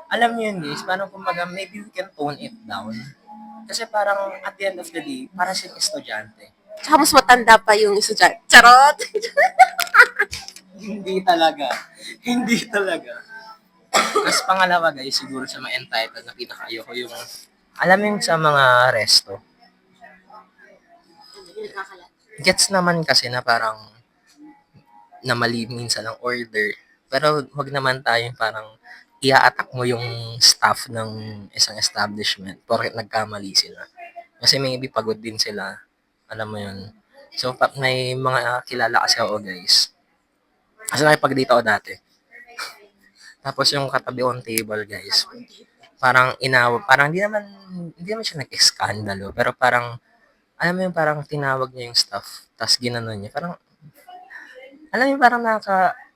Alam niyo yun, guys, parang kumbaga, maybe we can tone it down. Kasi parang, at the end of the day, para siyang estudyante. Tsaka mas matanda pa yung estudyante. Charot! Hindi talaga. Hindi talaga. Tapos pangalawa, guys, siguro sa mga entitled na pinaka-ayoko yung, alam mo yung sa mga resto, gets naman kasi na parang na mali minsan ang order. Pero wag naman tayong parang i-attack mo yung staff ng isang establishment porket nagkamali sila. Kasi maybe pagod din sila. Alam mo yun. So, may mga kilala kasi ako, guys. Kasi nakipag dito ako dati. Tapos yung katabi kong table, guys, parang parang hindi naman siya nag-eskandalo, pero parang, alam mo yung parang tinawag niya yung staff, tapos ginanon niya, parang, alam mo yung parang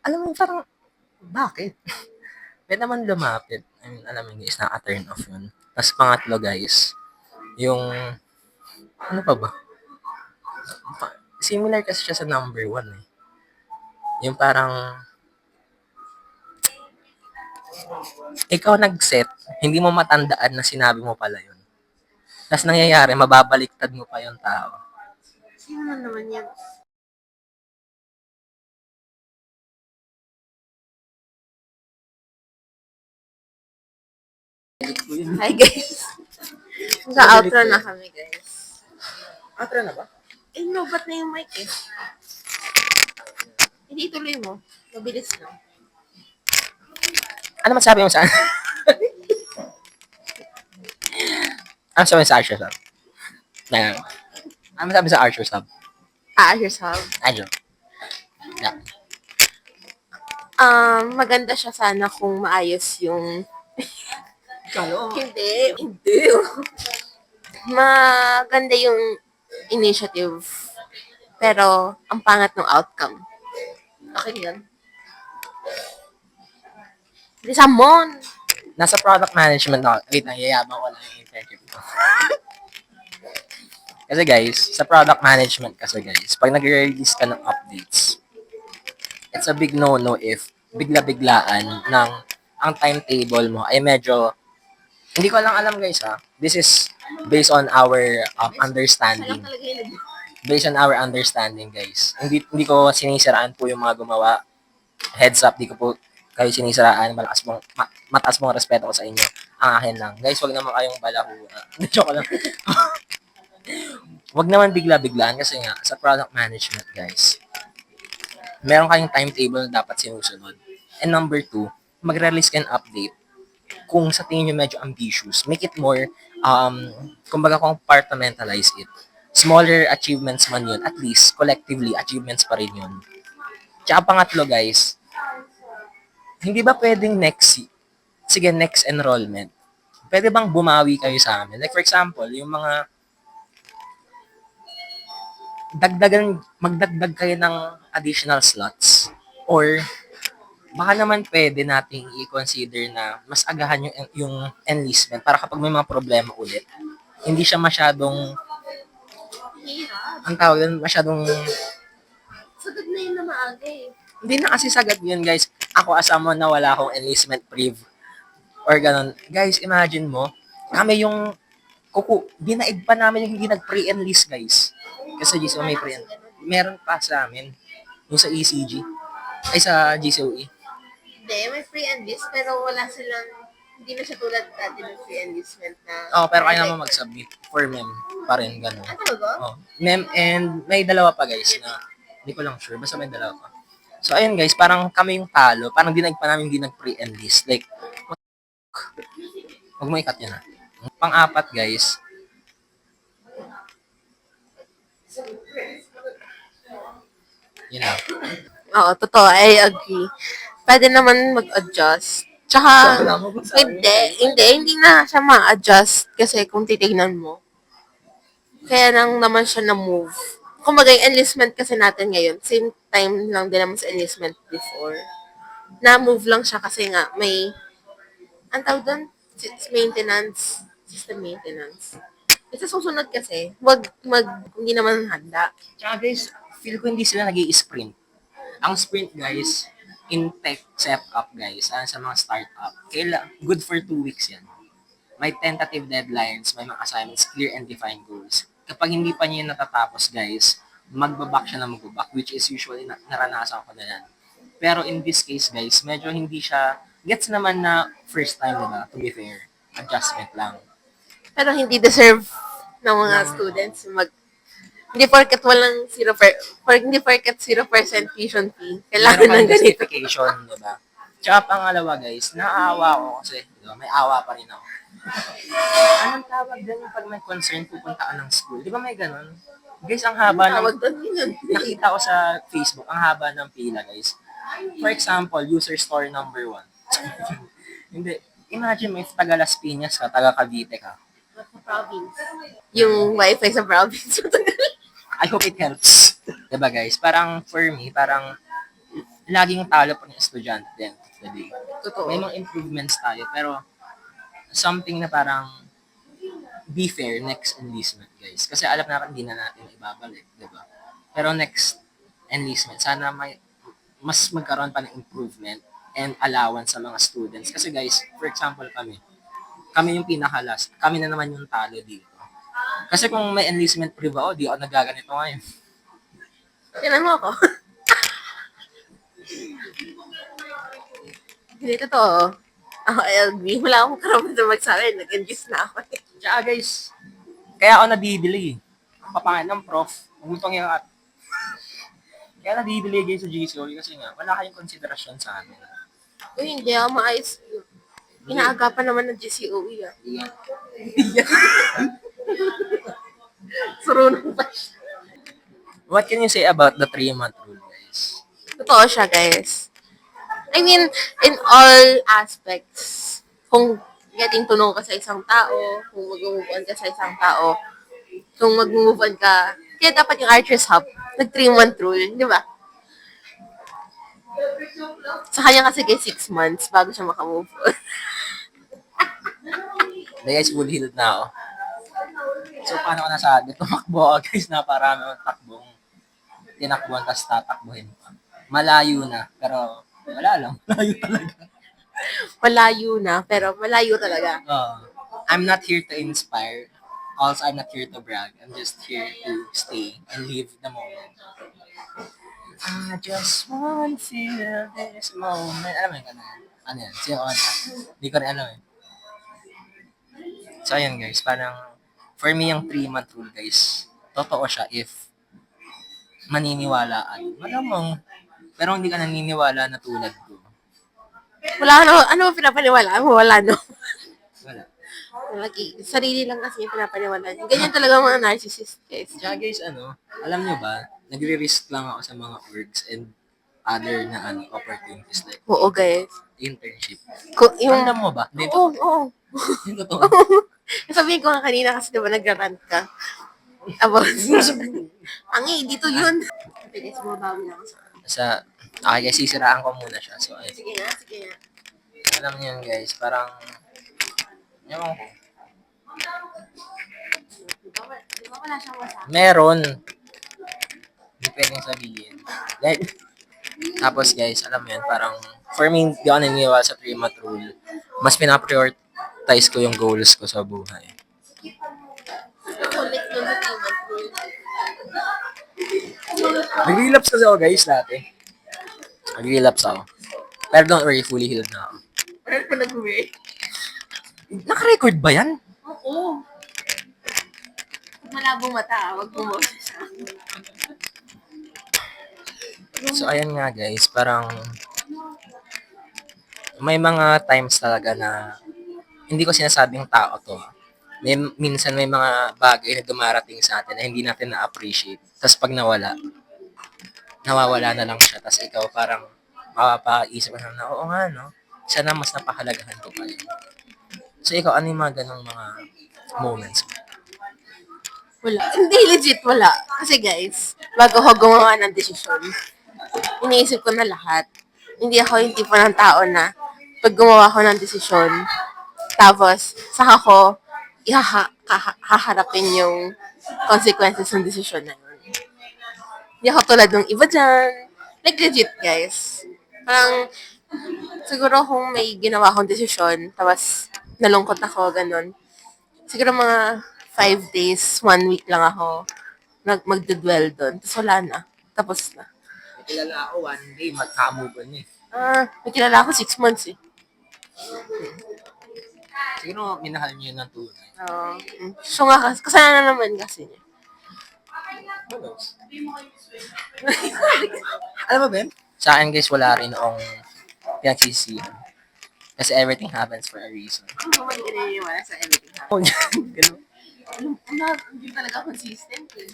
alam mo yung parang, bakit? Pwede naman lumapit. I mean, alam mo yun, guys, naka-turn off yun. Tapos pangatlo, guys, yung, ano pa ba? Similar kasi siya sa number one, eh. Yung parang, ikaw nag-set, hindi mo matandaan na sinabi mo pala yun. Tapos nangyayari, mababaliktad mo pa yung tao. Sino naman yan? Hi, guys. Sa-outro na kami, guys. Outro na ba? Eh, no, ba't na yung mic eh? Hindi ituloy mo. Mabilis na. Ano masabi mo sa ano sabi mo sa Archer Sub? Ano masabi sa Archer Sub? Yourself. Adjo. Yeah. Maganda siya sana kung maayos yung... Kalo. Hindi. Hindi. Maganda yung initiative. Pero, ang pangat ng outcome. Okay yan. Lisamon! Nasa product management na. Wait, nangyayabang ko lang yung internship ko. Kasi guys, sa product management kasi guys, pag nag-release ka ng updates, it's a big no-no if bigla-biglaan ng ang timetable mo ay medyo, hindi ko lang alam guys ha. This is based on our understanding. Based on our understanding guys. Hindi ko sinisiraan po yung mga gumawa. Heads up, di ko po kayo sinisiraan. Mataas mong respeto ko sa inyo. Ang akin lang. Guys, wag naman kayong balahura. Joke lang. Wag naman bigla-biglaan kasi nga sa product management guys, meron kayong timetable na dapat sinusunod. And number two, mag-release ka ng update kung sa tingin nyo medyo ambitious. Make it more, kumbaga compartmentalize it. Smaller achievements man yun, at least collectively, achievements pa rin yun. Tsaka pangatlo guys, hindi ba pwedeng next enrollment, pwede bang bumawi kayo sa amin? Like for example, yung mga magdagdag kayo ng additional slots. Or, baka naman pwede nating i-consider na mas agahan yung enlistment para kapag may mga problema ulit, hindi siya masyadong, ang tawag yun, masyadong, Sagad na yun na maaga eh. hindi na kasi sagad yun guys. Ako as someone na wala akong enlistment priv or ganun. Guys, imagine mo, kami yung Dinaig pa namin yung hindi nag-pre-enlist, guys. Kasi GCO may pre-enlist. Meron pa sa amin. Yung sa ECG. Ay, sa GCOE. Hindi, may free enlist, pero wala silang, hindi na siya tulad dati ng free enlistment na... Oo, pero kaya naman mag-submit for MEM pa rin, gano'n. Ah, talaga? Oh, MEM and may dalawa pa, guys, na hindi ko lang sure. Basta may dalawa pa. So, ayun, guys, parang kami yung talo. Parang dinaig pa namin hindi nag-pre-enlist. Like, huwag mo ikat yan, ha. Pang-apat, guys. Yun na. Oo, totoo. I agree. Pwede naman mag-adjust. Tsaka, hindi na siya ma-adjust kasi kung titignan mo. Kaya lang naman siya na-move. Kumbaga, yung enlistment kasi natin ngayon, same time lang din naman sa enlistment before. Na-move lang siya kasi nga may, ang tawag doon? Maintenance. System maintenance. Kasi susunod kasi, hindi naman handa. Tsaka, guys, feel ko hindi sila nag-i-sprint. Ang sprint, guys, in tech setup, guys, sa mga startup, good for 2 weeks yan. May tentative deadlines, may mga assignments, clear and defined goals. Kapag hindi pa niya natatapos, guys, magbaback siya na magbaback, which is usually naranasan ko na yan. Pero in this case, guys, medyo hindi siya, gets naman na first time, diba? To be fair, adjustment lang. Pero hindi deserve ng mga students hindi porket walang 0%, hindi porket 0% tuition fee. Kailangan ng ganito. Justification, diba? Tsaka pangalawa, guys, naaawa ko kasi, diba, may awa pa rin ako. Anong tawag din pag may concern pupunta ka ng school? Di ba may ganun? Guys, ang haba ng... Nakita ko sa Facebook, ang haba ng pila, guys. For example, user story number 1. Hindi. Imagine if taga Las Piñas ka, taga Cavite ka. Sa province. Yung wifi sa province. I hope it helps. Diba, guys? Parang, for me, parang laging talo pa ng estudyante din. Totoo. May mga improvements tayo, pero something na parang be fair next enlistment, guys. Kasi alam na hindi na natin ibabalik, di ba? Pero next enlistment, sana mas magkaroon pa ng improvement and allowance sa mga students. Kasi guys, for example kami yung pinakalas, kami na naman yung talo dito. Kasi kung may enlistment prove ako, di ako nagaganito ngayon. Tinan mo ako. Hindi totoo. Ako, LB, wala akong karaman na magsabi. Nag-enlist na ako. Tsaka guys, kaya ako nabibili. Ang papangit ng prof, umutong yung at. Kaya nabibili guys sa GCOE kasi nga, wala kayong konsiderasyon sa amin. Uy, hindi ako maayos. Inaagapan naman ng GCOE ah. Surunong pa siya. What can you say about the 3-month rule, guys? Totoo siya, guys. I mean, in all aspects, kung getting to know ka sa isang tao, kung mag-move on ka sa isang tao, kung mag-move on ka, kaya dapat yung Archer's Hub, nag 3-month rule, di ba? Sa kanya kasi kay 6 months bago siya makamove on. Guys, full healed na ako. So, paano ko nasabi? Tumakbo ako, guys, na parami akong takbong tinakbuhan, tapos tatakbuhin pa. Malayo na, pero wala lang. Malayo talaga. Malayo na, pero malayo talaga. I'm not here to inspire. Also, I'm not here to brag. I'm just here to stay and live the moment. I just want to feel this moment. Alam mo yun, ano yan? Sino ko hindi ko rin alam eh. So, ayun guys, parang for me, yung 3-month rule, guys, totoo siya if maniniwalaan. Malamang, pero hindi ka naniniwala na tulad ko. Wala, ano pinapaniwala mo? Wala, no? Wala. Lagi, sarili lang kasi yung pinapaniwala. Ganyan talaga mga narcissist, guys. Tsaka guys, alam nyo ba, nagre-risk lang ako sa mga orgs and other na opportunities like Oo, guys. internship. Yung, Alam mo ba? oo. Yung totoo. Sabihin ko nga kanina kasi diba nag-rant ka. About, dito yun. Pwede, sumabawi lang sa Okay guys, sisiraan ko muna siya. So, ayun. Sige nga. Alam niyo yun guys, parang, ewan ko. Di ba wala siyang masabi? Meron. Hindi pwedeng sabihin. Tapos guys, alam mo yun, parang, for me, di ako naniniwala sa 3-month rule. Mas pinaprioritize ko yung goals ko sa buhay. Ulit nun sa 3 months rule. Nag-relapse kasi ako guys dati. Nag-relapse ako. Pero don't worry, fully healed na ako. Ano pa nag-work? Naka-record ba yan? Oo. Malabong mata, wag bumoses. So, ayan nga guys, parang may mga times talaga na hindi ko sinasabing tao to. Minsan may mga bagay na dumarating sa atin na hindi natin na-appreciate. Tapos pag nawawala na lang siya. Tapos ikaw parang mapapaisip ka na, oo nga, no? Sana mas napahalagahan ko pa yun. So, ikaw, ano yung mga ganong mga moments? Wala. Hindi, legit, wala. Kasi guys, bago ako gumawa ng desisyon, iniisip ko na lahat. Hindi ako yung tipo ng tao na pag gumawa ko ng desisyon, tapos saka ko haharapin yung consequences ng desisyon na yun. Hindi ako tulad ng iba dyan. Like legit, guys. Parang, siguro kung may ginawa akong desisyon, tapos nalungkot ako, ganun. Siguro mga 5 days, 1 week lang ako magdudwell doon. Tapos wala na. Tapos na. May kilala ako, one day, magka-move on eh. May kilala ako 6 months eh. Siguro, minahal niyo yun ng tunay. So nga, kasalanan naman kasi niya. Who knows? Alam mo, Ben? Sa akin, guys, wala rin akong pinagsisihan. Kasi everything happens for a reason. Ano ba hindi naniniwala sa everything Oh, happens? ganun. Hindi talaga consistent eh.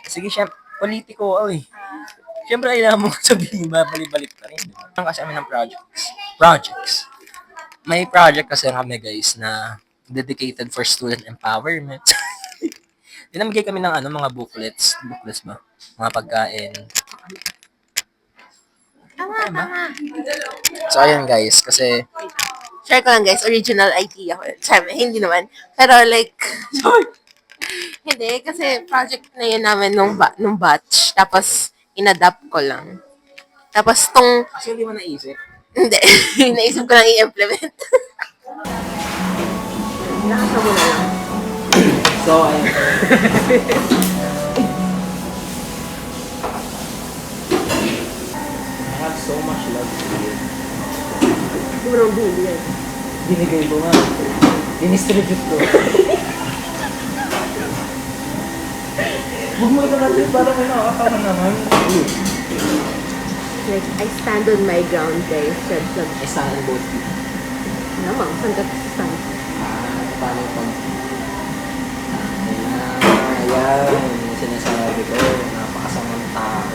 Sige, syempre, politiko ako eh. Syempre, kailangan mo sabihin, babalik-balik na rin. Diba? Kasi kami ng projects. May project kasi kami, guys, na dedicated for student empowerment. Dinamigay kami ng mga booklets. Booklets ba? Mga pagkain. Tama. So, ayun, guys, kasi Share ko lang guys, original idea ko. Sabi, hindi naman. Pero like, hindi, kasi project na yun namin nung batch. Tapos, inadapt ko lang. Tapos, kasi hindi mo naisip. hindi, naisip ko lang i-implement. Nakasama na lang. So, ayun. I have so much love for you. Sobrang bully yan. Binigay ko nga. Dinistribute ko. Huwag mo ito natin para may nakakatawa naman. Like, I stand on my ground, guys. I stand on both feet. Namang, saan ka stand? Paano pag... Ayan, yung sinasabi ko, napakasamang tao.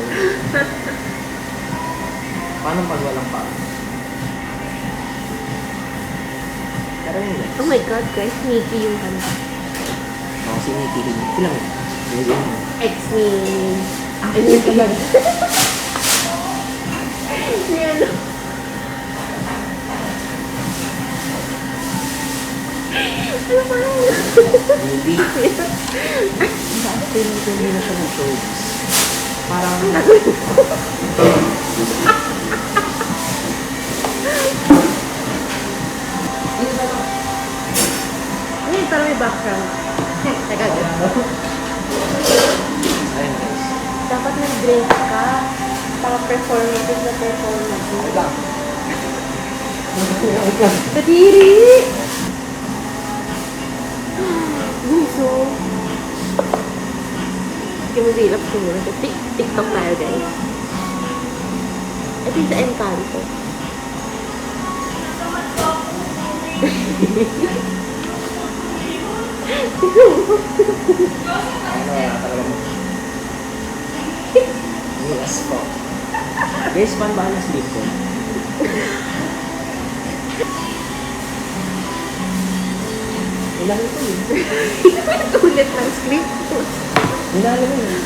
Paano pag walang pa? Pero yun guys. Oh my God, guys, Nikki yung kanta. Oo, si Nikki. Silang Ex ni... Ayun talaga. Yan. Ano ba yun? Hindi. Bakit hindi na siya ng shows? Parang... Ay, parang may background. Teka, Ayun guys. dapat nag-break ka. Para performative na performative. Kadiri! Gusto. Hindi mo silap siguro. TikTok tayo, guys. Ito yung sa Encanto. Talaga yes po. Guys, paano ba ang sleep ko? Ilan ito eh. Ulit ng script. Ilan mo yun.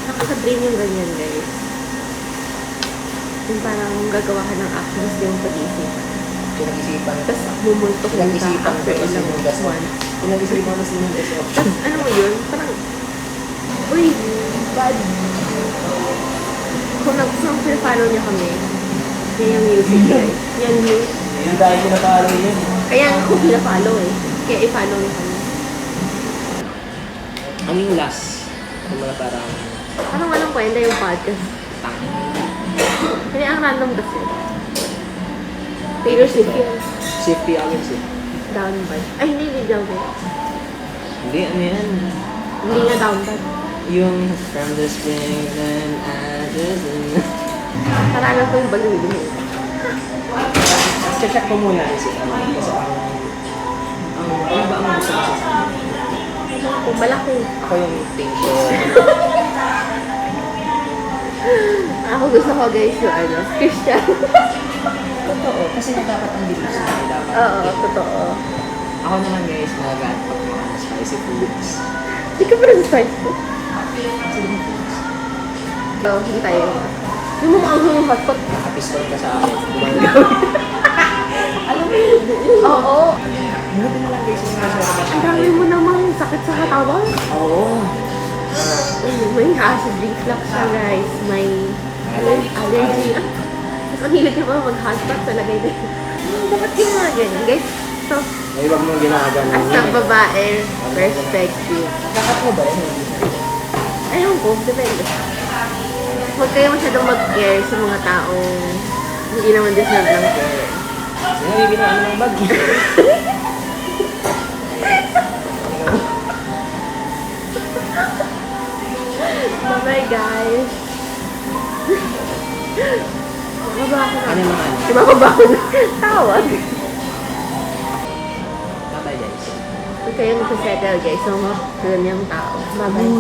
Nakaka-drain yung ganyan, guys. Yung parang gagawa ka ng actions, di mo pag-iisipan. Pinag-isipan. Tapos bumultok yung Pinag-isipan after ko ilang yung gas months. Pinag-isipan ko yung gas option. Tapos ano mo yun? Parang, uy, bad. Kung nag-follow niya kami, yan yung music, guys. Yan yung... Hindi dahil pinapalo yun. Kaya nga ako pina-follow eh. Kaya i-follow niya kami. Ano yung last? Ano mo na parang Parang walang kwenta yung podcast. tang. Kaya ang random kasi. Taylor Swift yun. Safety agad siya. Down bad. Ay, hindi down bad. Hindi, ano yan? Hindi nga down bad. Yung from the spring then I just... Karalan ko yung balumi. Check ko muna kasi kasi ano ba ang gusto ko sa Kung malaki. ako yung tension. Ako gusto ko guys yung ano, Christian. Totoo, kasi dapat ang bilis na dapat. Oo, totoo. Ako naman guys, nagagat pag mga spicy foods. Hindi ka pa nag-start ko. Kasi yung foods. Oo, hindi tayo. Yung mukha ang hotpot. Nakapistol ka sa akin. Alam mo yun? Oo. Buti na lang guys, yung nasa labas. Ang dami mo namang sakit sa katawan. Oo. May acid reflux siya guys. May allergy. Tapos ang hilig naman mag-hotpot talaga yun. Dapat yung mga ganyan guys. So, Ay, wag mo ginagawa. as ng babae, perspective. Dapat mo ba yun? Ayun ko, depende. Huwag kayo masyadong mag-care sa mga taong hindi naman deserve ng care. Sino yung ginagawa ng bag? Bye-bye guys! Mababa ako na. Ano yung mga ano? Di ba mababa ako na? Tawag! Bye-bye guys. Huwag kayong magsasettle guys sa mga ganyang tao. Bye-bye!